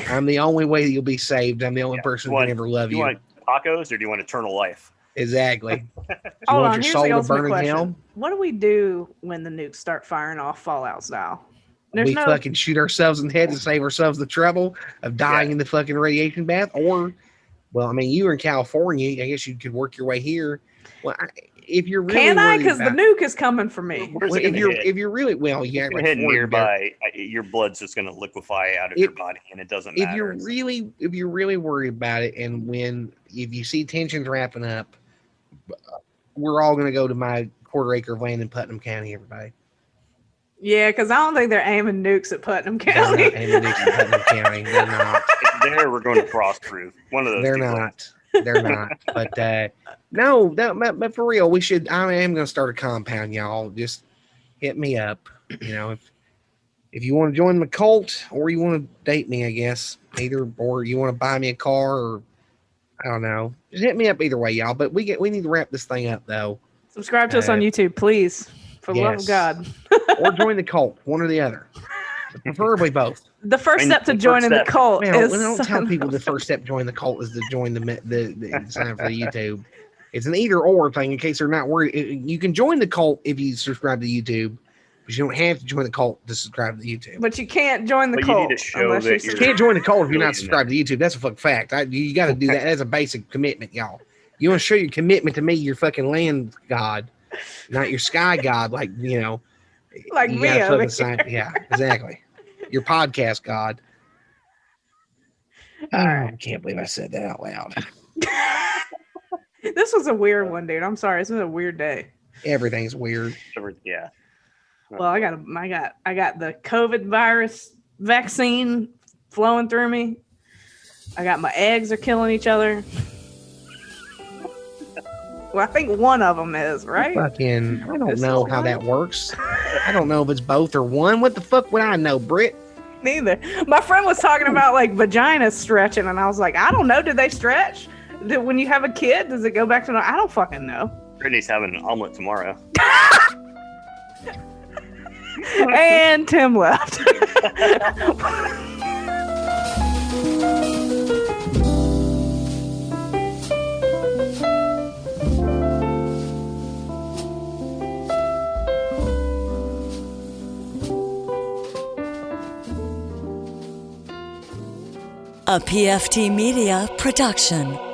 S4: I'm the only way that you'll be saved. I'm the only person who can ever love you.
S2: Do you want tacos or do you want eternal life?
S4: Exactly. Do you
S3: Hold
S4: want
S3: on,
S4: your soul to burn in hell?
S3: What do we do when the nukes start firing off Fallout style?
S4: We fucking shoot ourselves in the head to save ourselves the trouble of dying in the fucking radiation bath. Or, well, I mean, you were in California. I guess you could work your way here. Well, if you're really
S3: can I? Because the nuke is coming for me.
S4: Well, if you're really you got
S2: like nearby, your blood's just going to liquefy out of your body, and it doesn't matter.
S4: If you're really worried about it, and if you see tensions wrapping up, we're all going to go to my quarter acre of land in Putnam County. Everybody.
S3: Yeah, because I don't think they're aiming nukes at Putnam County.
S4: They're not aiming nukes at Putnam County. They're not.
S2: There, we're going to Frostproof. One of those.
S4: They're not. They're not. But no, but for real, we should. I am going to start a compound, y'all. Just hit me up. If you want to join the cult or you want to date me, I guess or you want to buy me a car or I don't know. Just hit me up either way, y'all. But we need to wrap this thing up though.
S3: Subscribe to us on YouTube, please. For the love of God.
S4: Or join the cult, one or the other. Preferably both.
S3: The first step to joining the cult is...
S4: don't tell people the first step to join the cult is to join the sign up for the YouTube. It's an either or thing in case they're not worried. You can join the cult if you subscribe to YouTube, but you don't have to join the cult to subscribe to the YouTube.
S3: But you can't join the cult.
S2: You need to show that
S4: you can't join the cult if you're not subscribed to YouTube. That's a fucking fact. You got to do that. That's a basic commitment, y'all. You want to show your commitment to me, your fucking land god, not your sky god, like me. Yeah, exactly. Your podcast god. I can't believe I said that out loud.
S3: This was a weird one, dude. I'm sorry. This was a weird day.
S4: Everything's weird.
S2: Yeah.
S3: Well, I got the COVID virus vaccine flowing through me. I got my eggs are killing each other. Well, I think one of them is, right?
S4: I don't know how that works. I don't know if it's both or one. What the fuck would I know, Britt?
S3: Neither. My friend was talking about like vaginas stretching, and I was like, I don't know. Do they stretch? When you have a kid, does it go back to I don't fucking know.
S2: Brittany's having an omelet tomorrow.
S3: And Tim left.
S11: A PFT Media production.